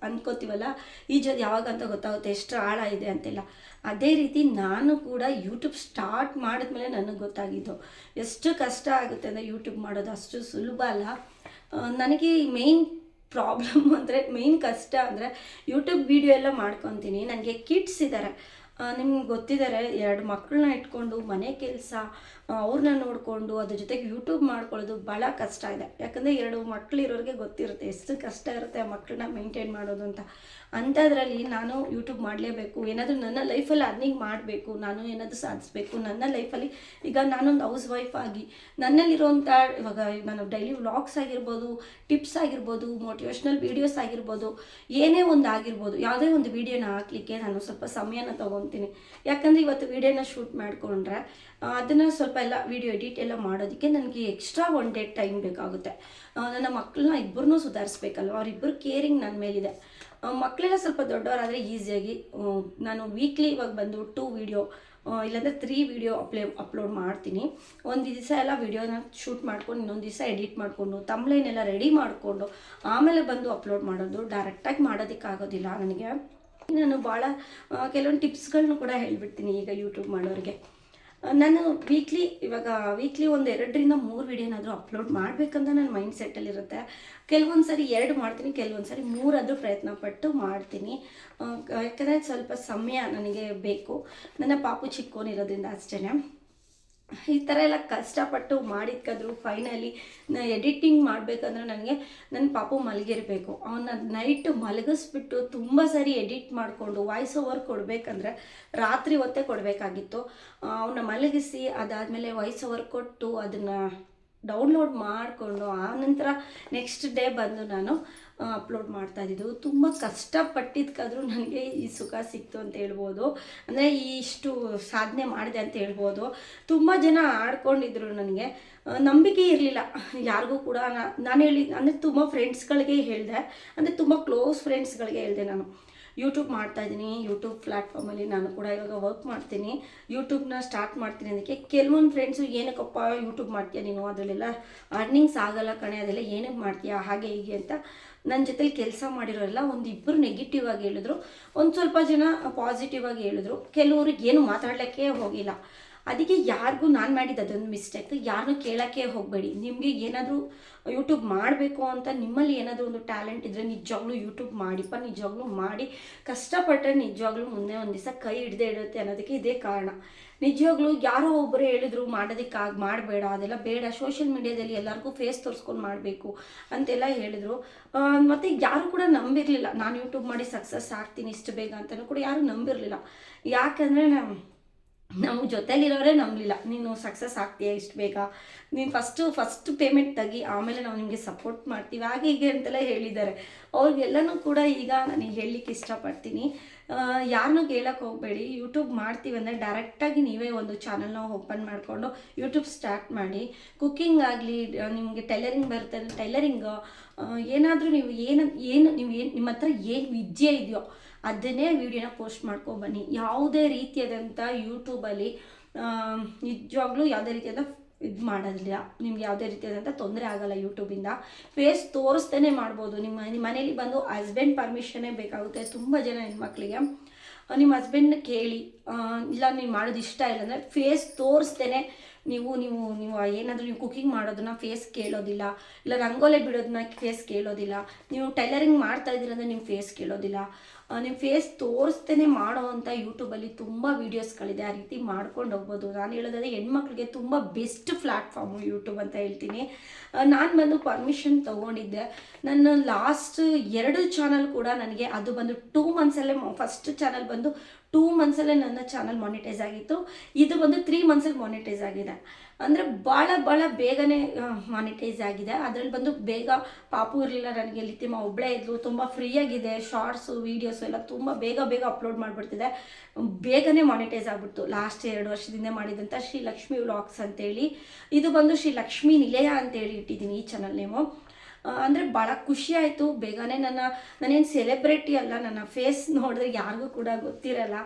ಅಂದ್ಕೋತೀವಲ್ಲ, ಈಜೋದು ಯಾವಾಗ ಅಂತ ಗೊತ್ತಾಗುತ್ತೆ, ಎಷ್ಟು ಆಳ ಇದೆ ಅಂತೆಲ್ಲ. ಅದೇ ರೀತಿ ನಾನು ಕೂಡ ಯೂಟ್ಯೂಬ್ ಸ್ಟಾರ್ಟ್ ಮಾಡಿದ್ಮೇಲೆ ನನಗೆ ಗೊತ್ತಾಗಿದ್ದು ಎಷ್ಟು ಕಷ್ಟ ಆಗುತ್ತೆ ಅಂದರೆ ಯೂಟ್ಯೂಬ್ ಮಾಡೋದು ಅಷ್ಟು ಸುಲಭ ಅಲ್ಲ. ನನಗೆ ಮೇಯ್ನ್ ಪ್ರಾಬ್ಲಮ್ ಅಂದರೆ ಮೇಯ್ನ್ ಕಷ್ಟ ಅಂದರೆ ಯೂಟ್ಯೂಬ್ ವೀಡಿಯೋ ಎಲ್ಲ ಮಾಡ್ಕೊತೀನಿ. ನನಗೆ ಕಿಡ್ಸ್ ಇದ್ದಾರೆ, ನಿಮ್ಗೆ ಗೊತ್ತಿದ್ದಾರೆ 2 ಮಕ್ಕಳನ್ನ ಇಟ್ಕೊಂಡು ಮನೆ ಕೆಲಸ ಅವ್ರನ್ನ ನೋಡಿಕೊಂಡು ಅದ್ರ ಜೊತೆಗೆ ಯೂಟ್ಯೂಬ್ ಮಾಡ್ಕೊಳ್ಳೋದು ಭಾಳ ಕಷ್ಟ ಇದೆ. ಯಾಕಂದರೆ 2 ಮಕ್ಕಳಿರೋರಿಗೆ ಗೊತ್ತಿರುತ್ತೆ ಎಷ್ಟು ಕಷ್ಟ ಇರುತ್ತೆ ಆ ಮಕ್ಕಳನ್ನ ಮೇಂಟೈನ್ ಮಾಡೋದು ಅಂತ. ಅಂಥದ್ರಲ್ಲಿ ನಾನು ಯೂಟ್ಯೂಬ್ ಮಾಡಲೇಬೇಕು, ಏನಾದರೂ ನನ್ನ ಲೈಫಲ್ಲಿ ಅರ್ನಿಂಗ್ ಮಾಡಬೇಕು, ನಾನು ಏನಾದರೂ ಸಾಧಿಸಬೇಕು ನನ್ನ ಲೈಫಲ್ಲಿ. ಈಗ ನಾನೊಂದು ಹೌಸ್ ವೈಫ್ ಆಗಿ ನನ್ನಲ್ಲಿರುವಂಥ ಇವಾಗ ನಾನು ಡೈಲಿ ವ್ಲಾಗ್ಸ್ ಆಗಿರ್ಬೋದು, ಟಿಪ್ಸ್ ಆಗಿರ್ಬೋದು, ಮೋಟಿವೇಶ್ನಲ್ ವೀಡಿಯೋಸ್ ಆಗಿರ್ಬೋದು, ಏನೇ ಒಂದು ಆಗಿರ್ಬೋದು, ಯಾವುದೇ ಒಂದು ವೀಡಿಯೋನ ಹಾಕಲಿಕ್ಕೆ ನಾನು ಸ್ವಲ್ಪ ಸಮಯನ ತೊಗೊತೀನಿ. ಯಾಕಂದರೆ ಇವತ್ತು ವೀಡಿಯೋನ ಶೂಟ್ ಮಾಡಿಕೊಂಡ್ರೆ ಅದನ್ನು ಸ್ವಲ್ಪ ಎಲ್ಲ ವೀಡಿಯೋ ಎಡಿಟ್ ಎಲ್ಲ ಮಾಡೋದಕ್ಕೆ ನನಗೆ ಎಕ್ಸ್ಟ್ರಾ 1 ಡೇ ಟೈಮ್ ಬೇಕಾಗುತ್ತೆ. ನನ್ನ ಮಕ್ಕಳನ್ನ ಇಬ್ಬರನ್ನೂ ಸುಧಾರಿಸ್ಬೇಕಲ್ವ, ಅವರಿಬ್ಬರು ಕೇರಿಂಗ್ ನನ್ನ ಮೇಲಿದೆ. ಮಕ್ಕಳೆಲ್ಲ ಸ್ವಲ್ಪ ದೊಡ್ಡವರಾದರೆ ಈಸಿಯಾಗಿ ನಾನು ವೀಕ್ಲಿ ಇವಾಗ ಬಂದು 2 ವೀಡಿಯೋ ಇಲ್ಲಾಂದರೆ 3 ವೀಡಿಯೋ ಅಪ್ಲೋಡ್ ಮಾಡ್ತೀನಿ. ಒಂದು ದಿವಸ ಎಲ್ಲ ವೀಡಿಯೋನ ಶೂಟ್ ಮಾಡ್ಕೊಂಡು ಇನ್ನೊಂದು ದಿವಸ ಎಡಿಟ್ ಮಾಡಿಕೊಂಡು ತಮ್ಲೈನೆಲ್ಲ ರೆಡಿ ಮಾಡಿಕೊಂಡು ಆಮೇಲೆ ಬಂದು ಅಪ್ಲೋಡ್ ಮಾಡೋದು. ಡೈರೆಕ್ಟಾಗಿ ಮಾಡೋದಕ್ಕಾಗೋದಿಲ್ಲ ನನಗೆ. ನಾನು ಭಾಳ ಕೆಲವೊಂದು ಟಿಪ್ಸ್ಗಳನ್ನೂ ಕೂಡ ಹೇಳ್ಬಿಡ್ತೀನಿ ಈಗ ಯೂಟ್ಯೂಬ್ ಮಾಡೋರಿಗೆ. ನಾನು ವೀಕ್ಲಿ ಒಂದು 2ರಿಂದ 3 ವೀಡಿಯೋನಾದರೂ ಅಪ್ಲೋಡ್ ಮಾಡಬೇಕಂತ ನನ್ನ ಮೈಂಡ್ ಸೆಟ್ಟಲ್ಲಿರುತ್ತೆ. ಕೆಲವೊಂದು ಸರಿ 2 ಮಾಡ್ತೀನಿ, ಕೆಲವೊಂದು ಸರಿ 3 ಆದರೂ ಪ್ರಯತ್ನ ಪಟ್ಟು ಮಾಡ್ತೀನಿ. ಯಾಕಂದರೆ ಸ್ವಲ್ಪ ಸಮಯ ನನಗೆ ಬೇಕು, ನನ್ನ ಪಾಪು ಚಿಕ್ಕವನಿರೋದ್ರಿಂದ ಅಷ್ಟೇ. ಈ ಥರ ಎಲ್ಲ ಕಷ್ಟಪಟ್ಟು ಮಾಡಿದ್ಕಾದ್ರೂ ಫೈನಲಿ ಎಡಿಟಿಂಗ್ ಮಾಡಬೇಕಂದ್ರೆ ನನಗೆ ನನ್ನ ಪಾಪು ಮಲಗಿರಬೇಕು. ಅವನ್ನ ನೈಟು ಮಲಗಿಸ್ಬಿಟ್ಟು ತುಂಬ ಸರಿ ಎಡಿಟ್ ಮಾಡಿಕೊಂಡು ವಾಯ್ಸ್ ಓವರ್ ಕೊಡಬೇಕಂದ್ರೆ ರಾತ್ರಿ ಹೊತ್ತೇ ಕೊಡಬೇಕಾಗಿತ್ತು. ಅವನ್ನ ಮಲಗಿಸಿ ಅದಾದಮೇಲೆ ವಾಯ್ಸ್ ಓವರ್ ಕೊಟ್ಟು ಅದನ್ನು ಡೌನ್ಲೋಡ್ ಮಾಡಿಕೊಂಡು ಆನಂತರ ನೆಕ್ಸ್ಟ್ ಡೇ ಬಂದು ನಾನು ಅಪ್ಲೋಡ್ ಮಾಡ್ತಾಯಿದ್ದು. ತುಂಬ ಕಷ್ಟಪಟ್ಟಿದ್ದಕ್ಕಾದ್ರೂ ನನಗೆ ಈ ಸುಖ ಸಿಕ್ತು ಅಂತ ಹೇಳ್ಬೋದು. ಅಂದರೆ ಇಷ್ಟು ಸಾಧನೆ ಮಾಡಿದೆ ಅಂತ ಹೇಳ್ಬೋದು. ತುಂಬ ಜನ ಆಡ್ಕೊಂಡಿದ್ರು, ನನಗೆ ನಂಬಿಕೆ ಇರಲಿಲ್ಲ ಯಾರಿಗೂ ಕೂಡ. ನಾನು ಅಂದರೆ ತುಂಬ ಫ್ರೆಂಡ್ಸ್ಗಳಿಗೆ ಹೇಳಿದೆ, ಅಂದರೆ ತುಂಬ ಕ್ಲೋಸ್ ಫ್ರೆಂಡ್ಸ್ಗಳಿಗೆ ಹೇಳಿದೆ ನಾನು ಯೂಟ್ಯೂಬ್ ಮಾಡ್ತಾಯಿದ್ದೀನಿ, ಯೂಟ್ಯೂಬ್ ಪ್ಲ್ಯಾಟ್ಫಾರ್ಮಲ್ಲಿ ನಾನು ಕೂಡ ಇವಾಗ ವರ್ಕ್ ಮಾಡ್ತೀನಿ, ಯೂಟ್ಯೂಬ್ನ ಸ್ಟಾರ್ಟ್ ಮಾಡ್ತೀನಿ. ಅದಕ್ಕೆ ಕೆಲವೊಂದು ಫ್ರೆಂಡ್ಸು ಏನಕ್ಕಪ್ಪ ಯೂಟ್ಯೂಬ್ ಮಾಡ್ತೀಯ ನೀನು, ಅದರಲ್ಲೆಲ್ಲ ಅರ್ನಿಂಗ್ಸ್ ಆಗಲ್ಲ ಕಣೆ, ಅದೆಲ್ಲ ಏನಕ್ಕೆ ಮಾಡ್ತೀಯಾ ಹಾಗೆ ಹೀಗೆ ಅಂತ ನನ್ನ ಜೊತೆಲಿ ಕೆಲಸ ಮಾಡಿರೋರೆಲ್ಲ ಒಂದು ಇಬ್ಬರು ನೆಗೆಟಿವ್ ಆಗಿ ಹೇಳಿದ್ರು, ಒಂದು ಸ್ವಲ್ಪ ಜನ ಪಾಸಿಟಿವ್ ಆಗಿ ಹೇಳಿದ್ರು. ಕೆಲವ್ರಿಗೆ ಏನು ಮಾತಾಡಲಿಕ್ಕೆ ಹೋಗಿಲ್ಲ. ಅದಕ್ಕೆ ಯಾರಿಗೂ ನಾನು ಮಾಡಿದ್ದು ಅದೊಂದು ಮಿಸ್ಟೇಕ್, ಯಾರನ್ನೂ ಕೇಳೋಕ್ಕೆ ಹೋಗಬೇಡಿ. ನಿಮಗೆ ಏನಾದರೂ ಯೂಟ್ಯೂಬ್ ಮಾಡಬೇಕು ಅಂತ ನಿಮ್ಮಲ್ಲಿ ಏನಾದರೂ ಒಂದು ಟ್ಯಾಲೆಂಟ್ ಇದ್ದರೆ ನಿಜವಾಗ್ಲೂ ಯೂಟ್ಯೂಬ್ ಮಾಡಿಪ್ಪ, ನಿಜವಾಗ್ಲೂ ಮಾಡಿ. ಕಷ್ಟಪಟ್ಟರೆ ನಿಜವಾಗ್ಲೂ ಮುಂದೆ ಒಂದು ದಿವಸ ಕೈ ಹಿಡ್ದೇ ಇಡುತ್ತೆ ಅನ್ನೋದಕ್ಕೆ ಇದೇ ಕಾರಣ. ನಿಜವಾಗ್ಲೂ ಯಾರೋ ಒಬ್ಬರು ಹೇಳಿದ್ರು ಮಾಡೋದಕ್ಕಾಗಿ ಮಾಡಬೇಡ, ಅದೆಲ್ಲ ಬೇಡ, ಸೋಷಿಯಲ್ ಮೀಡಿಯಾದಲ್ಲಿ ಎಲ್ಲರಿಗೂ ಫೇಸ್ ತೋರಿಸ್ಕೊಂಡು ಮಾಡಬೇಕು ಅಂತೆಲ್ಲ ಹೇಳಿದರು. ಮತ್ತು ಯಾರು ಕೂಡ ನಂಬಿರಲಿಲ್ಲ ನಾನು ಯೂಟ್ಯೂಬ್ ಮಾಡಿ ಸಕ್ಸಸ್ ಆಗ್ತೀನಿ ಇಷ್ಟು ಬೇಗ ಅಂತಲೂ ಕೂಡ ಯಾರೂ ನಂಬಿರಲಿಲ್ಲ. ಯಾಕಂದರೆ ನಮ್ಮ ಜೊತೆಲಿರೋರೇ ನಂಬಲಿಲ್ಲ, ನೀನು ಸಕ್ಸಸ್ ಆಗ್ತೀಯ ಇಷ್ಟು ಬೇಗ, ನೀನು ಫಸ್ಟ್ ಪೇಮೆಂಟ್ ತೆಗಿ, ಆಮೇಲೆ ನಾವು ನಿಮಗೆ ಸಪೋರ್ಟ್ ಮಾಡ್ತೀವಿ ಹಾಗೆ ಹೀಗೆ ಅಂತೆಲ್ಲ ಹೇಳಿದ್ದಾರೆ. ಅವ್ರಿಗೆಲ್ಲನೂ ಕೂಡ ಈಗ ನನಗೆ ಹೇಳಲಿಕ್ಕೆ ಇಷ್ಟಪಡ್ತೀನಿ, ಯಾರನ್ನೂ ಕೇಳೋಕ್ಕೆ ಹೋಗಬೇಡಿ. ಯೂಟ್ಯೂಬ್ ಮಾಡ್ತೀವಿ ಅಂದರೆ ಡೈರೆಕ್ಟಾಗಿ ನೀವೇ ಒಂದು ಚಾನಲ್ನ ಓಪನ್ ಮಾಡಿಕೊಂಡು ಯೂಟ್ಯೂಬ್ ಸ್ಟಾರ್ಟ್ ಮಾಡಿ. ಕುಕ್ಕಿಂಗ್ ಆಗಲಿ, ನಿಮಗೆ ಟೈಲರಿಂಗ್ ಬರುತ್ತೆ ಅಂದರೆ ಟೈಲರಿಂಗ್, ಏನಾದರೂ ನೀವು ನಿಮ್ಮ ಹತ್ರ ಏನು ವಿದ್ಯೆ ಇದೆಯೋ ಅದನ್ನೇ ವೀಡಿಯೋನ ಪೋಸ್ಟ್ ಮಾಡ್ಕೊಬನ್ನಿ. ಯಾವುದೇ ರೀತಿಯಾದಂಥ ಯೂಟ್ಯೂಬಲ್ಲಿ ನಿಜವಾಗ್ಲೂ ಯಾವುದೇ ರೀತಿಯಾದ ಇದು ಮಾಡೋದಿಲ್ಲ, ನಿಮ್ಗೆ ಯಾವುದೇ ರೀತಿಯಾದಂಥ ತೊಂದರೆ ಆಗೋಲ್ಲ. ಯೂಟ್ಯೂಬಿಂದ ಫೇಸ್ ತೋರಿಸ್ತೇನೆ ಮಾಡ್ಬೋದು. ನಿಮ್ಮ ಮನೇಲಿ ಬಂದು ಹಸ್ಬೆಂಡ್ ಪರ್ಮಿಷನ್ನೇ ಬೇಕಾಗುತ್ತೆ. ತುಂಬ ಜನ ಹೆಣ್ಮಕ್ಳಿಗೆ ನಿಮ್ಮ ಹಸ್ಬೆಂಡ್ನ ಕೇಳಿ, ಇಲ್ಲ ನೀವು ಮಾಡೋದು ಇಷ್ಟ ಇಲ್ಲ ಅಂದರೆ ಫೇಸ್ ತೋರಿಸ್ತೇನೆ ನೀವು ಏನಾದರೂ ನೀವು ಕುಕ್ಕಿಂಗ್ ಮಾಡೋದನ್ನ ಫೇಸ್ ಕೇಳೋದಿಲ್ಲ, ಇಲ್ಲ ರಂಗೋಲೆ ಬಿಡೋದನ್ನ ಫೇಸ್ ಕೇಳೋದಿಲ್ಲ, ನೀವು ಟೈಲರಿಂಗ್ ಮಾಡ್ತಾ ಇದ್ದೀರಂದ್ರೆ ನಿಮ್ಮ ಫೇಸ್ ಕೇಳೋದಿಲ್ಲ. ನಿಮ್ಮ ಫೇಸ್ ತೋರಿಸ್ತೇನೆ ಮಾಡೋ ಅಂಥ ಯೂಟ್ಯೂಬಲ್ಲಿ ತುಂಬ ವೀಡಿಯೋಸ್ಗಳಿದೆ, ಆ ರೀತಿ ಮಾಡ್ಕೊಂಡು ಹೋಗ್ಬೋದು. ನಾನು ಹೇಳೋದಾದರೆ ಹೆಣ್ಮಕ್ಳಿಗೆ ತುಂಬ ಬೆಸ್ಟ್ ಪ್ಲ್ಯಾಟ್ಫಾರ್ಮು ಯೂಟ್ಯೂಬ್ ಅಂತ ಹೇಳ್ತೀನಿ. ನಾನು ಬಂದು ಪರ್ಮಿಷನ್ ತೊಗೊಂಡಿದ್ದೆ. ನನ್ನ ಲಾಸ್ಟ್ 2 ಚಾನಲ್ ಕೂಡ ನನಗೆ ಅದು ಬಂದು 2 ಮಂತ್ಸಲ್ಲೇ, ಫಸ್ಟ್ ಚಾನಲ್ ಬಂದು 2 ಮಂತ್ಸಲ್ಲೇ ನನ್ನ ಚಾನಲ್ ಮಾನಿಟೈಸ್ ಆಗಿತ್ತು. ಇದು ಬಂದು 3 ಮಂತ್ಸಲ್ಲಿ ಮಾನಿಟೈಸ್ ಆಗಿದೆ. ಅಂದರೆ ಭಾಳ ಬೇಗನೆ ಮಾನಿಟೈಸ್ ಆಗಿದೆ. ಅದರಲ್ಲಿ ಬಂದು ಬೇಗ ಪಾಪು ಇರಲಿಲ್ಲ ನನಗೆ, ಲಿತಿಮ ಒಬ್ಬಳೇ ಇದ್ಲು, ತುಂಬ ಫ್ರೀಯಾಗಿದೆ. ಶಾರ್ಟ್ಸು ವೀಡಿಯೋಸು ಎಲ್ಲ ತುಂಬ ಬೇಗ ಅಪ್ಲೋಡ್ ಮಾಡಿಬಿಡ್ತಿದೆ, ಬೇಗನೆ ಮಾನಿಟೈಸ್ ಆಗಿಬಿಡ್ತು. ಲಾಸ್ಟ್ 2 ವರ್ಷದಿಂದ ಮಾಡಿದಂಥ ಶ್ರೀ ಲಕ್ಷ್ಮಿ ವ್ಲಾಗ್ಸ್ ಅಂತೇಳಿ, ಇದು ಬಂದು ಶ್ರೀ ಲಕ್ಷ್ಮೀ ನಿಲಯ ಅಂತೇಳಿ ಇಟ್ಟಿದ್ದೀನಿ ಈ ಚಾನಲ್ ನೇಮು. ಅಂದರೆ ಭಾಳ ಖುಷಿ ಆಯಿತು. ಬೇಗನೆ ನಾನೇನು ಸೆಲೆಬ್ರಿಟಿ ಅಲ್ಲ, ನನ್ನ ಫೇಸ್ ನೋಡಿದ್ರೆ ಯಾರಿಗೂ ಕೂಡ ಗೊತ್ತಿರಲ್ಲ.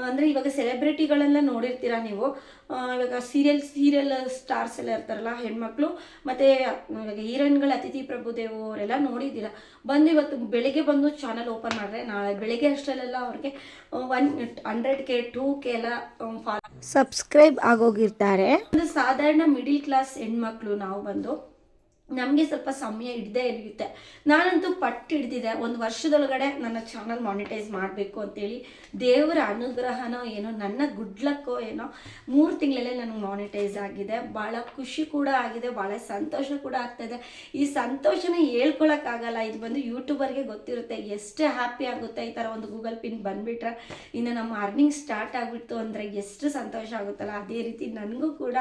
ಅಂದರೆ ಇವಾಗ ಸೆಲೆಬ್ರಿಟಿಗಳೆಲ್ಲ ನೋಡಿರ್ತೀರ ನೀವು, ಇವಾಗ ಸೀರಿಯಲ್ ಸ್ಟಾರ್ಸ್ ಎಲ್ಲ ಇರ್ತಾರಲ್ಲ ಹೆಣ್ಮಕ್ಳು, ಮತ್ತು ಇವಾಗ ಹೀರೋಯಿನ್ಗಳು ಅತಿಥಿ ಪ್ರಭುದೇವ್ ಅವರೆಲ್ಲ ನೋಡಿದ್ದೀರ. ಇವತ್ತು ಬೆಳಿಗ್ಗೆ ಬಂದು ಚಾನಲ್ ಓಪನ್ ಮಾಡಿದ್ರೆ ನಾಳೆ ಬೆಳಿಗ್ಗೆ ಅಷ್ಟರಲ್ಲೆಲ್ಲ ಅವ್ರಿಗೆ 100K 2K ಎಲ್ಲ ಸಬ್ಸ್ಕ್ರೈಬ್ ಆಗೋಗಿರ್ತಾರೆ. ಒಂದು ಸಾಧಾರಣ ಮಿಡಿಲ್ ಕ್ಲಾಸ್ ಹೆಣ್ಮಕ್ಳು ನಾವು ಬಂದು ನಮಗೆ ಸ್ವಲ್ಪ ಸಮಯ ಹಿಡ್ದೇ ಹಿಡಿಯುತ್ತೆ. ನಾನಂತೂ ಪಟ್ಟು ಹಿಡ್ದಿದ್ದೆ, ಒಂದು ವರ್ಷದೊಳಗಡೆ ನನ್ನ ಚಾನಲ್ ಮಾನಿಟೈಸ್ ಮಾಡಬೇಕು ಅಂತೇಳಿ. ದೇವರ ಅನುಗ್ರಹನೋ ಏನೋ, ನನ್ನ ಗುಡ್ ಲಕ್ಕೋ ಏನೋ, 3 ತಿಂಗಳಲ್ಲೇ ನನಗೆ ಮಾನಿಟೈಸ್ ಆಗಿದೆ. ಭಾಳ ಖುಷಿ ಕೂಡ ಆಗಿದೆ, ಭಾಳ ಸಂತೋಷ ಕೂಡ ಆಗ್ತಾಯಿದೆ. ಈ ಸಂತೋಷನ ಹೇಳ್ಕೊಳಕ್ಕಾಗಲ್ಲ. ಇದು ಬಂದು ಯೂಟ್ಯೂಬರ್ಗೆ ಗೊತ್ತಿರುತ್ತೆ ಎಷ್ಟು ಹ್ಯಾಪಿ ಆಗುತ್ತೆ. ಈ ಥರ ಒಂದು ಗೂಗಲ್ ಪಿನ್ ಬಂದುಬಿಟ್ರೆ ಇನ್ನು ನಮ್ಮ ಅರ್ನಿಂಗ್ ಸ್ಟಾರ್ಟ್ ಆಗಿಬಿಡ್ತು ಅಂದರೆ ಎಷ್ಟು ಸಂತೋಷ ಆಗುತ್ತಲ್ಲ. ಅದೇ ರೀತಿ ನನಗೂ ಕೂಡ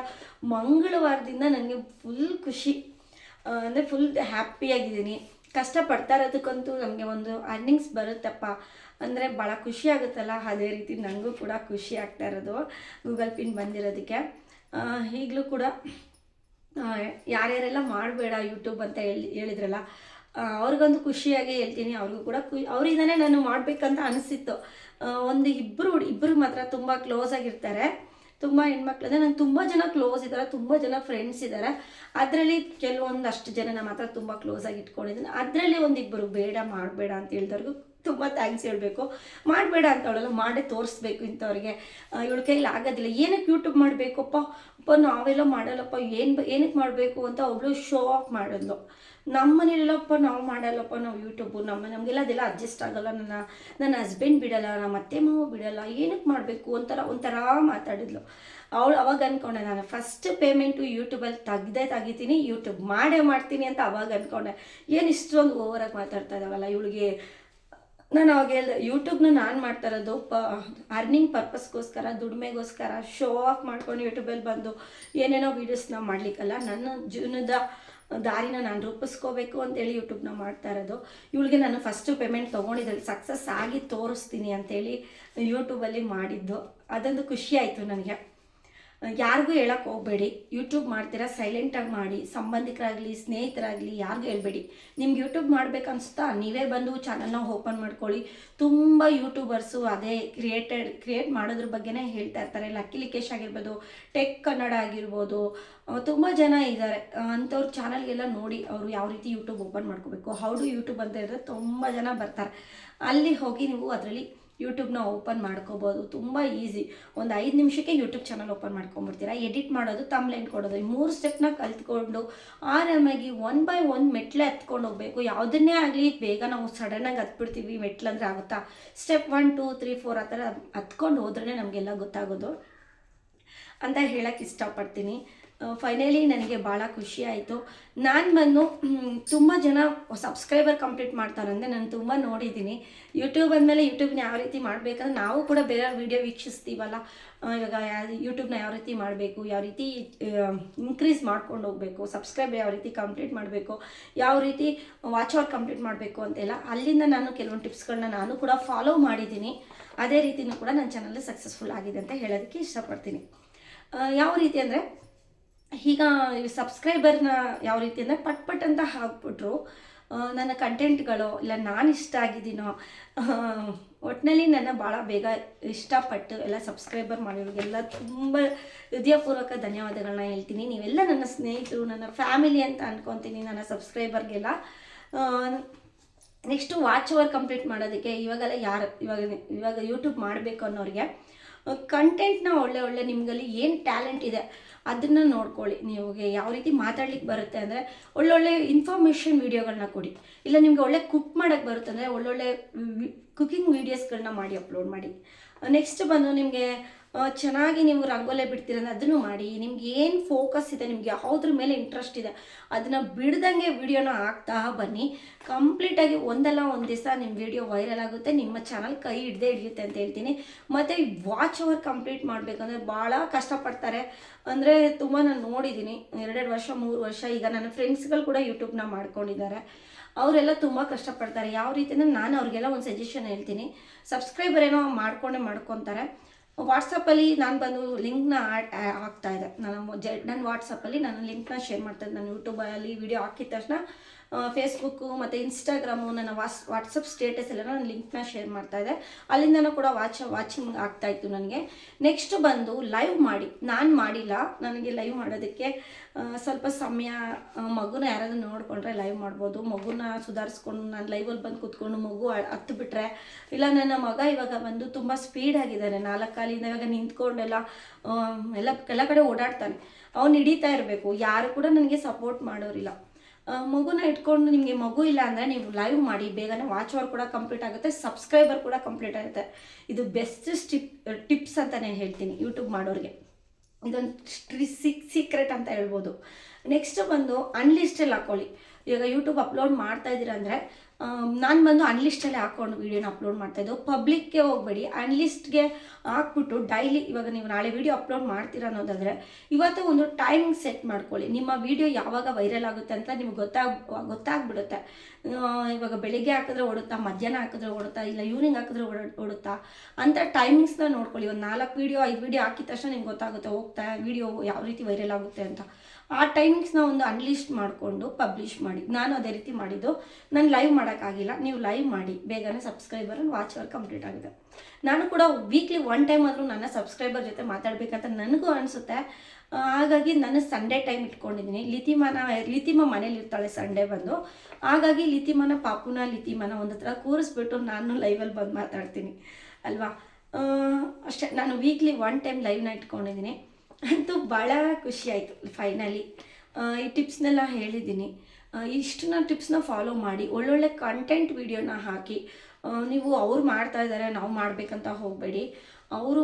ಮಂಗಳವಾರದಿಂದ ನನಗೆ ಫುಲ್ ಖುಷಿ, ಅಂದರೆ ಫುಲ್ ಹ್ಯಾಪಿಯಾಗಿದ್ದೀನಿ. ಕಷ್ಟಪಡ್ತಾ ಇರೋದಕ್ಕಂತೂ ನಮಗೆ ಒಂದು ಅರ್ನಿಂಗ್ಸ್ ಬರುತ್ತಪ್ಪ ಅಂದರೆ ಭಾಳ ಖುಷಿ ಆಗುತ್ತಲ್ಲ. ಅದೇ ರೀತಿ ನನಗೂ ಕೂಡ ಖುಷಿ ಆಗ್ತಾ ಇರೋದು ಗೂಗಲ್ ಪಿನ್ ಬಂದಿರೋದಕ್ಕೆ. ಈಗಲೂ ಕೂಡ ಯಾರ್ಯಾರೆಲ್ಲ ಮಾಡಬೇಡ ಯೂಟ್ಯೂಬ್ ಅಂತ ಹೇಳಿದ್ರಲ್ಲ, ಅವ್ರಿಗೊಂದು ಖುಷಿಯಾಗಿ ಹೇಳ್ತೀನಿ. ಅವ್ರಿಗೂ ಕೂಡ ಅವರಿಂದನೇ ನಾನು ಮಾಡಬೇಕಂತ ಅನಿಸಿತ್ತು. ಒಂದು ಇಬ್ಬರು ಮಾತ್ರ ತುಂಬ ಕ್ಲೋಸ್ ಆಗಿರ್ತಾರೆ. ತುಂಬ ಹೆಣ್ಮಕ್ಳು ಅಂದರೆ ನಂಗೆ ತುಂಬ ಜನ ಕ್ಲೋಸ್ ಇದ್ದಾರೆ, ತುಂಬ ಜನ ಫ್ರೆಂಡ್ಸ್ ಇದ್ದಾರೆ. ಅದರಲ್ಲಿ ಕೆಲವೊಂದಷ್ಟು ಜನನ ಮಾತ್ರ ತುಂಬ ಕ್ಲೋಸಾಗಿ ಇಟ್ಕೊಂಡಿದ್ದೀನಿ. ಅದರಲ್ಲಿ ಒಂದಿಬ್ಬರು ಬೇಡ ಮಾಡಬೇಡ ಅಂತ ಹೇಳಿದವ್ರಿಗೂ ತುಂಬ ಥ್ಯಾಂಕ್ಸ್ ಹೇಳಬೇಕು. ಮಾಡಬೇಡ ಅಂತ ಅವಳೆಲ್ಲ ಮಾಡೇ ತೋರಿಸ್ಬೇಕು ಇಂಥವ್ರಿಗೆ. ಇವಳ ಕೈಲಿ ಆಗೋದಿಲ್ಲ, ಏನಕ್ಕೆ ಯೂಟ್ಯೂಬ್ ಮಾಡಬೇಕಪ್ಪ ನಾವೆಲ್ಲ ಮಾಡಲ್ಲಪ್ಪ, ಏನಕ್ಕೆ ಮಾಡಬೇಕು ಅಂತ ಅವಳು ಶೋ ಆಫ್ ಮಾಡಿದ್ಲು. ನಮ್ಮ ಮನೇಲೆಲ್ಲಪ್ಪ ನಾವು ಮಾಡಲ್ಲಪ್ಪ, ನಾವು ಯೂಟ್ಯೂಬು ನಮಗೆಲ್ಲ ಅದೆಲ್ಲ ಅಡ್ಜಸ್ಟ್ ಆಗಲ್ಲ, ನನ್ನ ಹಸ್ಬೆಂಡ್ ಬಿಡಲ್ಲ, ನಮ್ಮ ಅತ್ತೆ ಮಾವ ಬಿಡಲ್ಲ, ಏನಕ್ಕೆ ಮಾಡಬೇಕು ಒಂಥರ ಮಾತಾಡಿದ್ಲು. ಅವಳು ಅವಾಗ ಅಂದ್ಕೊಂಡೆ, ನಾನು ಫಸ್ಟ್ ಪೇಮೆಂಟು ಯೂಟ್ಯೂಬಲ್ಲಿ ತೆಗಿತೀನಿ, ಯೂಟ್ಯೂಬ್ ಮಾಡ್ತೀನಿ ಅಂತ ಅವಾಗ ಅಂದ್ಕೊಂಡೆ. ಏನು ಇಷ್ಟೊಂದು ಓವರಾಗಿ ಮಾತಾಡ್ತಾ ಇದ್ದಾವಲ್ಲ ಇವಳಿಗೆ. ನಾನು ಅವಾಗ ಹೇಳಿದೆ, ಯೂಟ್ಯೂಬ್ನ ನಾನು ಮಾಡ್ತಾ ಇರೋದು ಅರ್ನಿಂಗ್ ಪರ್ಪಸ್ಗೋಸ್ಕರ, ದುಡಿಮೆಗೋಸ್ಕರ, ಶೋ ಆಫ್ ಮಾಡ್ಕೊಂಡು ಯೂಟ್ಯೂಬಲ್ಲಿ ಬಂದು ಏನೇನೋ ವೀಡಿಯೋಸ್ನ ಮಾಡಲಿಕ್ಕಲ್ಲ. ನನ್ನ ಜೀವನದ ದಾರಿನ ನಾನು ರೂಪಿಸ್ಕೋಬೇಕು ಅಂತೇಳಿ ಯೂಟ್ಯೂಬ್ನ ಮಾಡ್ತಾ ಇರೋದು. ಇವಳಿಗೆ ನಾನು ಫಸ್ಟು ಪೇಮೆಂಟ್ ತೊಗೊಂಡಿದ್ದಲ್ಲಿ ಸಕ್ಸಸ್ ಆಗಿ ತೋರಿಸ್ತೀನಿ ಅಂತೇಳಿ ಯೂಟ್ಯೂಬಲ್ಲಿ ಮಾಡಿದ್ದು. ಅದೊಂದು ಖುಷಿ ಆಯಿತು ನನಗೆ. ಯಾರಿಗೂ ಹೇಳಕ್ಕೆ ಹೋಗಬೇಡಿ, ಯೂಟ್ಯೂಬ್ ಮಾಡ್ತೀರಾ ಸೈಲೆಂಟಾಗಿ ಮಾಡಿ. ಸಂಬಂಧಿಕರಾಗಲಿ ಸ್ನೇಹಿತರಾಗಲಿ ಯಾರಿಗೂ ಹೇಳ್ಬೇಡಿ. ನಿಮ್ಗೆ ಯೂಟ್ಯೂಬ್ ಮಾಡ್ಬೇಕನ್ಸುತ್ತಾ ನೀವೇ ಬಂದು ಚಾನಲ್ನ ಓಪನ್ ಮಾಡ್ಕೊಳ್ಳಿ. ತುಂಬ ಯೂಟ್ಯೂಬರ್ಸು ಅದೇ ಕ್ರಿಯೇಟ್ ಮಾಡೋದ್ರ ಬಗ್ಗೆನೇ ಹೇಳ್ತಾ ಇರ್ತಾರೆ. ಲಕ್ಕಿ ಲಿಕೇಶ್ ಆಗಿರ್ಬೋದು, ಟೆಕ್ ಕನ್ನಡ ಆಗಿರ್ಬೋದು, ತುಂಬ ಜನ ಇದ್ದಾರೆ. ಅಂಥವ್ರ ಚಾನಲ್ಗೆಲ್ಲ ನೋಡಿ ಅವರು ಯಾವ ರೀತಿ ಯೂಟ್ಯೂಬ್ ಓಪನ್ ಮಾಡ್ಕೋಬೇಕು, ಹೌ ಡು ಯೂಟ್ಯೂಬ್ ಅಂತ ಹೇಳಿದ್ರೆ ತುಂಬ ಜನ ಬರ್ತಾರೆ. ಅಲ್ಲಿ ಹೋಗಿ ನೀವು ಅದರಲ್ಲಿ ಯೂಟ್ಯೂಬ್ನ ಓಪನ್ ಮಾಡ್ಕೋಬೋದು. ತುಂಬ ಈಸಿ, ಒಂದು 5 ನಿಮಿಷಕ್ಕೆ ಯೂಟ್ಯೂಬ್ ಚಾನಲ್ ಓಪನ್ ಮಾಡ್ಕೊಂಬಿಡ್ತೀರಾ. ಎಡಿಟ್ ಮಾಡೋದು, ತಮ್ಲೈನ್ ಕೊಡೋದು, ಈ 3 ಸ್ಟೆಪ್ನ ಕಲ್ತ್ಕೊಂಡು ಆರಾಮಾಗಿ 1 by 1 ಮೆಟ್ಲೆ ಹತ್ಕೊಂಡು ಹೋಗಬೇಕು. ಯಾವುದನ್ನೇ ಆಗಲಿ ಬೇಗ ನಾವು ಸಡನ್ನಾಗಿ ಹತ್ಬಿಡ್ತೀವಿ, ಮೆಟ್ಲಂದರೆ ಆಗುತ್ತಾ? ಸ್ಟೆಪ್ 1 2 3 4 ಆ ಥರ ಹತ್ಕೊಂಡು ಹೋದ್ರೇ ನಮಗೆಲ್ಲ ಗೊತ್ತಾಗೋದು ಅಂತ ಹೇಳಕ್ಕೆ ಇಷ್ಟಪಡ್ತೀನಿ. ಫೈನಲಿ ನನಗೆ ಭಾಳ ಖುಷಿ ಆಯಿತು. ನಾನು ಬಂದು ತುಂಬ ಜನ ಸಬ್ಸ್ಕ್ರೈಬರ್ ಕಂಪ್ಲೀಟ್ ಮಾಡ್ತಾರಂದರೆ ನಾನು ತುಂಬ ನೋಡಿದ್ದೀನಿ. ಯೂಟ್ಯೂಬ್ ಅಂದಮೇಲೆ ಯೂಟ್ಯೂಬ್ನ ಯಾವ ರೀತಿ ಮಾಡಬೇಕಂದ್ರೆ ನಾವು ಕೂಡ ಬೇರೆ ವಿಡಿಯೋ ವೀಕ್ಷಿಸ್ತೀವಲ್ಲ. ಇವಾಗ ಯೂಟ್ಯೂಬ್ನ ಯಾವ ರೀತಿ ಮಾಡಬೇಕು, ಯಾವ ರೀತಿ ಇನ್ಕ್ರೀಸ್ ಮಾಡ್ಕೊಂಡು ಹೋಗಬೇಕು, ಸಬ್ಸ್ಕ್ರೈಬ್ ಯಾವ ರೀತಿ ಕಂಪ್ಲೀಟ್ ಮಾಡಬೇಕು, ಯಾವ ರೀತಿ ವಾಚ್ ಅವರ್ ಕಂಪ್ಲೀಟ್ ಮಾಡಬೇಕು ಅಂತೆಲ್ಲ ಅಲ್ಲಿಂದ ನಾನು ಕೆಲವೊಂದು ಟಿಪ್ಸ್ಗಳನ್ನ ನಾನು ಕೂಡ ಫಾಲೋ ಮಾಡಿದ್ದೀನಿ. ಅದೇ ರೀತಿಯೂ ಕೂಡ ನನ್ನ ಚಾನಲ್ ಸಕ್ಸಸ್ಫುಲ್ ಆಗಿದೆ ಅಂತ ಹೇಳೋದಕ್ಕೆ ಇಷ್ಟಪಡ್ತೀನಿ. ಯಾವ ರೀತಿ ಅಂದರೆ, ಈಗ ಸಬ್ಸ್ಕ್ರೈಬರ್ನ ಯಾವ ರೀತಿ ಅಂದರೆ ಪಟ್ ಅಂತ ಹಾಕ್ಬಿಟ್ರು ನನ್ನ ಕಂಟೆಂಟ್ಗಳು, ಇಲ್ಲ ನಾನು ಇಷ್ಟ ಆಗಿದ್ದೀನೋ, ಒಟ್ಟಿನಲ್ಲಿ ನನ್ನ ಭಾಳ ಬೇಗ ಇಷ್ಟಪಟ್ಟು ಎಲ್ಲ ಸಬ್ಸ್ಕ್ರೈಬರ್ ಮಾಡಿರೋರಿಗೆಲ್ಲ ತುಂಬ ಹೃದಯಪೂರ್ವಕ ಧನ್ಯವಾದಗಳನ್ನ ಹೇಳ್ತೀನಿ. ನೀವೆಲ್ಲ ನನ್ನ ಸ್ನೇಹಿತರು, ನನ್ನ ಫ್ಯಾಮಿಲಿ ಅಂತ ಅಂದ್ಕೊತೀನಿ. ನನ್ನ ಸಬ್ಸ್ಕ್ರೈಬರ್ಗೆಲ್ಲ ನೆಕ್ಸ್ಟು ವಾಚ್ ಅವರ್ ಕಂಪ್ಲೀಟ್ ಮಾಡೋದಕ್ಕೆ ಇವಾಗೆಲ್ಲ ಇವಾಗ ಯೂಟ್ಯೂಬ್ ಮಾಡಬೇಕು ಅನ್ನೋರಿಗೆ ಕಂಟೆಂಟ್ನ ಒಳ್ಳೆ ನಿಮ್ಮಲ್ಲಿ ಏನು ಟ್ಯಾಲೆಂಟ್ ಇದೆ ಅದನ್ನು ನೋಡ್ಕೊಳ್ಳಿ. ನಿಮಗೆ ಯಾವ ರೀತಿ ಮಾತಾಡ್ಲಿಕ್ಕೆ ಬರುತ್ತೆ ಅಂದರೆ ಒಳ್ಳೊಳ್ಳೆ ಇನ್ಫಾರ್ಮೇಷನ್ ವೀಡಿಯೋಗಳನ್ನ ಕೊಡಿ. ಇಲ್ಲ ನಿಮಗೆ ಒಳ್ಳೆ ಕುಕ್ ಮಾಡೋಕ್ಕೆ ಬರುತ್ತೆ ಅಂದರೆ ಒಳ್ಳೊಳ್ಳೆ ಕುಕಿಂಗ್ ವೀಡಿಯೋಸ್ಗಳನ್ನ ಮಾಡಿ ಅಪ್ಲೋಡ್ ಮಾಡಿ. ನೆಕ್ಸ್ಟ್ ಬಂದು ನಿಮಗೆ ಚೆನ್ನಾಗಿ ನೀವು ರಂಗೋಲೆ ಬಿಡ್ತೀರಂದ್ರೆ ಅದನ್ನು ಮಾಡಿ. ನಿಮ್ಗೆ ಏನು ಫೋಕಸ್ ಇದೆ, ನಿಮ್ಗೆ ಯಾವುದ್ರ ಮೇಲೆ ಇಂಟ್ರೆಸ್ಟ್ ಇದೆ ಅದನ್ನು ಬಿಡ್ದಂಗೆ ವಿಡಿಯೋನ ಹಾಕ್ತಾ ಬನ್ನಿ. ಕಂಪ್ಲೀಟಾಗಿ ಒಂದಲ್ಲ ಒಂದು ದಿವಸ ನಿಮ್ಮ ವಿಡಿಯೋ ವೈರಲ್ ಆಗುತ್ತೆ, ನಿಮ್ಮ ಚಾನಲ್ ಕೈ ಹಿಡಿಯುತ್ತೆ ಅಂತ ಹೇಳ್ತೀನಿ. ಮತ್ತು ವಾಚ್ ಅವರ್ ಕಂಪ್ಲೀಟ್ ಮಾಡಬೇಕಂದ್ರೆ ಭಾಳ ಕಷ್ಟಪಡ್ತಾರೆ. ಅಂದರೆ ತುಂಬ ನಾನು ನೋಡಿದ್ದೀನಿ, 2 ವರ್ಷ 3 ವರ್ಷ. ಈಗ ನನ್ನ ಫ್ರೆಂಡ್ಸ್ಗಳು ಕೂಡ ಯೂಟ್ಯೂಬ್ನ ಮಾಡ್ಕೊಂಡಿದ್ದಾರೆ. ಅವರೆಲ್ಲ ತುಂಬ ಕಷ್ಟಪಡ್ತಾರೆ. ಯಾವ ರೀತಿ ಅಂದರೆ ನಾನು ಅವ್ರಿಗೆಲ್ಲ ಒಂದು ಸಜೆಷನ್ ಹೇಳ್ತೀನಿ. ಸಬ್ಸ್ಕ್ರೈಬರ್ ಏನೋ ಮಾಡ್ಕೊತಾರೆ. ವಾಟ್ಸಪ್ಪಲ್ಲಿ ನಾನು ಬಂದು ಲಿಂಕ್ನ ಹಾಕ್ತಾಯಿದ್ದೆ. ನನ್ನ ವಾಟ್ಸಪ್ಪಲ್ಲಿ ನಾನು ಲಿಂಕ್ನ ಶೇರ್ ಮಾಡ್ತಾಯಿದ್ದೆ. ನಾನು ಯೂಟ್ಯೂಬಲ್ಲಿ ವಿಡಿಯೋ ಹಾಕಿದ ತಕ್ಷಣ ಫೇಸ್ಬುಕ್ಕು ಮತ್ತು ಇನ್ಸ್ಟಾಗ್ರಾಮು, ನನ್ನ ವಾಟ್ಸಪ್ ಸ್ಟೇಟಸ್ ಎಲ್ಲ ನಾನು ಲಿಂಕ್ನ ಶೇರ್ ಮಾಡ್ತಾಯಿದ್ದೆ. ಅಲ್ಲಿಂದನೂ ಕೂಡ ವಾಚಿಂಗ್ ಆಗ್ತಾಯಿತ್ತು ನನಗೆ. ನೆಕ್ಸ್ಟ್ ಬಂದು ಲೈವ್ ಮಾಡಿ. ನಾನು ಮಾಡಿಲ್ಲ, ನನಗೆ ಲೈವ್ ಮಾಡೋದಕ್ಕೆ ಸ್ವಲ್ಪ ಸಮಯ. ಮಗುನ ಯಾರಾದರೂ ನೋಡಿಕೊಂಡ್ರೆ ಲೈವ್ ಮಾಡ್ಬೋದು. ಮಗುನ ಸುಧಾರಿಸ್ಕೊಂಡು ನಾನು ಲೈವಲ್ಲಿ ಬಂದು ಕೂತ್ಕೊಂಡು ಮಗು ಹತ್ತು ಬಿಟ್ಟರೆ, ಇಲ್ಲ ನನ್ನ ಮಗ ಇವಾಗ ಬಂದು ತುಂಬ ಸ್ಪೀಡಾಗಿದ್ದಾನೆ, 4 ಕಾಲಿಂದ ಇವಾಗ ನಿಂತ್ಕೊಂಡೆಲ್ಲ ಎಲ್ಲ ಕಡೆ ಓಡಾಡ್ತಾನೆ. ಅವ್ನು ಹಿಡಿತಾ ಇರಬೇಕು. ಯಾರು ಕೂಡ ನನಗೆ ಸಪೋರ್ಟ್ ಮಾಡೋರಿಲ್ಲ. ಮಗುನ ಇಟ್ಕೊಂಡು ನಿಮಗೆ ಮಗು ಇಲ್ಲ ಅಂದರೆ ನೀವು ಲೈವ್ ಮಾಡಿ, ಬೇಗನೆ ವಾಚ್ ಅವರ್ ಕೂಡ ಕಂಪ್ಲೀಟ್ ಆಗುತ್ತೆ, ಸಬ್ಸ್ಕ್ರೈಬರ್ ಕೂಡ ಕಂಪ್ಲೀಟ್ ಆಗುತ್ತೆ. ಇದು ಬೆಸ್ಟ್ ಟಿಪ್ಸ್ ಅಂತಲೇ ಹೇಳ್ತೀನಿ ಯೂಟ್ಯೂಬ್ ಮಾಡೋರಿಗೆ. ಇದೊಂದು ಸೀಕ್ರೆಟ್ ಅಂತ ಹೇಳ್ಬೋದು. ನೆಕ್ಸ್ಟ್ ಬಂದು ಅನ್ಲಿಸ್ಟಲ್ಲಿ ಹಾಕ್ಕೊಳ್ಳಿ. ಇವಾಗ ಯೂಟ್ಯೂಬ್ ಅಪ್ಲೋಡ್ ಮಾಡ್ತಾ ಇದ್ದೀರಾ ಅಂದರೆ ನಾನು ಬಂದು ಅನ್ಲಿಸ್ಟಲ್ಲೇ ಹಾಕ್ಕೊಂಡು ವೀಡಿಯೋನ ಅಪ್ಲೋಡ್ ಮಾಡ್ತಾಯಿದ್ದು. ಪಬ್ಲಿಕ್ಗೆ ಹೋಗ್ಬೇಡಿ, ಅನ್ಲಿಸ್ಟ್ಗೆ ಹಾಕ್ಬಿಟ್ಟು ಡೈಲಿ, ಇವಾಗ ನೀವು ನಾಳೆ ವೀಡಿಯೋ ಅಪ್ಲೋಡ್ ಮಾಡ್ತೀರಾ ಅನ್ನೋದಾದರೆ ಇವತ್ತು ಒಂದು ಟೈಮಿಂಗ್ ಸೆಟ್ ಮಾಡ್ಕೊಳ್ಳಿ. ನಿಮ್ಮ ವೀಡಿಯೋ ಯಾವಾಗ ವೈರಲ್ ಆಗುತ್ತೆ ಅಂತ ನಿಮ್ಗೆ ಗೊತ್ತಾಗ್ಬಿಡುತ್ತೆ. ಇವಾಗ ಬೆಳಿಗ್ಗೆ ಹಾಕಿದ್ರೆ ಓಡುತ್ತಾ, ಮಧ್ಯಾಹ್ನ ಹಾಕಿದ್ರೆ ಓಡುತ್ತಾ, ಇಲ್ಲ ಈವ್ನಿಂಗ್ ಹಾಕಿದ್ರೆ ಓಡುತ್ತಾ ಅಂತ ಟೈಮಿಂಗ್ಸ್ನ ನೋಡ್ಕೊಳ್ಳಿ. ಒಂದು 4 ವೀಡಿಯೋ 5 ವೀಡಿಯೋ ಹಾಕಿದ ತಕ್ಷಣ ನಿಮ್ಗೆ ಗೊತ್ತಾಗುತ್ತೆ ಹೋಗ್ತಾ ವೀಡಿಯೋ ಯಾವ ರೀತಿ ವೈರಲ್ ಆಗುತ್ತೆ ಅಂತ. ಆ ಟೈಮಿಂಗ್ಸ್ನ ಒಂದು ಅನ್ಲಿಸ್ಟ್ ಮಾಡಿಕೊಂಡು ಪಬ್ಲಿಷ್ ಮಾಡಿ. ನಾನು ಅದೇ ರೀತಿ ಮಾಡಿದ್ದು. ನಾನು ಲೈವ್ ಮಾಡೋಕ್ಕಾಗಿಲ್ಲ, ನೀವು ಲೈವ್ ಮಾಡಿ, ಬೇಗನೆ ಸಬ್ಸ್ಕ್ರೈಬರ್ ವಾಚ್ ಅವರ್ ಕಂಪ್ಲೀಟ್ ಆಗಿದೆ. ನಾನು ಕೂಡ ವೀಕ್ಲಿ 1 ಟೈಮ್ ಆದರೂ ನನ್ನ ಸಬ್ಸ್ಕ್ರೈಬರ್ ಜೊತೆ ಮಾತಾಡಬೇಕಂತ ನನಗೂ ಅನಿಸುತ್ತೆ. ಹಾಗಾಗಿ ನಾನು ಸಂಡೇ ಟೈಮ್ ಇಟ್ಕೊಂಡಿದ್ದೀನಿ. ಲಿತಿಮ ಮನೇಲಿ ಇರ್ತಾಳೆ ಸಂಡೇ ಬಂದು. ಹಾಗಾಗಿ ಲಿತಿಮನ ಒಂದು ಹತ್ರ ಕೂರಿಸ್ಬಿಟ್ಟು ನಾನು ಲೈವಲ್ಲಿ ಬಂದು ಮಾತಾಡ್ತೀನಿ ಅಲ್ವಾ. ಅಷ್ಟೇ, ನಾನು ವೀಕ್ಲಿ 1 ಟೈಮ್ ಲೈವ್ನ ಇಟ್ಕೊಂಡಿದ್ದೀನಿ. ಅಂತೂ ಭಾಳ ಖುಷಿ ಆಯಿತು. ಫೈನಲಿ ಈ ಟಿಪ್ಸ್ನೆಲ್ಲ ಹೇಳಿದ್ದೀನಿ. ಇಷ್ಟನ್ನ ಟಿಪ್ಸ್ನ ಫಾಲೋ ಮಾಡಿ ಒಳ್ಳೊಳ್ಳೆ ಕಂಟೆಂಟ್ ವೀಡಿಯೋನ ಹಾಕಿ. ನೀವು ಅವ್ರು ಮಾಡ್ತಾ ಇದ್ದಾರೆ ನಾವು ಮಾಡಬೇಕಂತ ಹೋಗಬೇಡಿ. ಅವ್ರು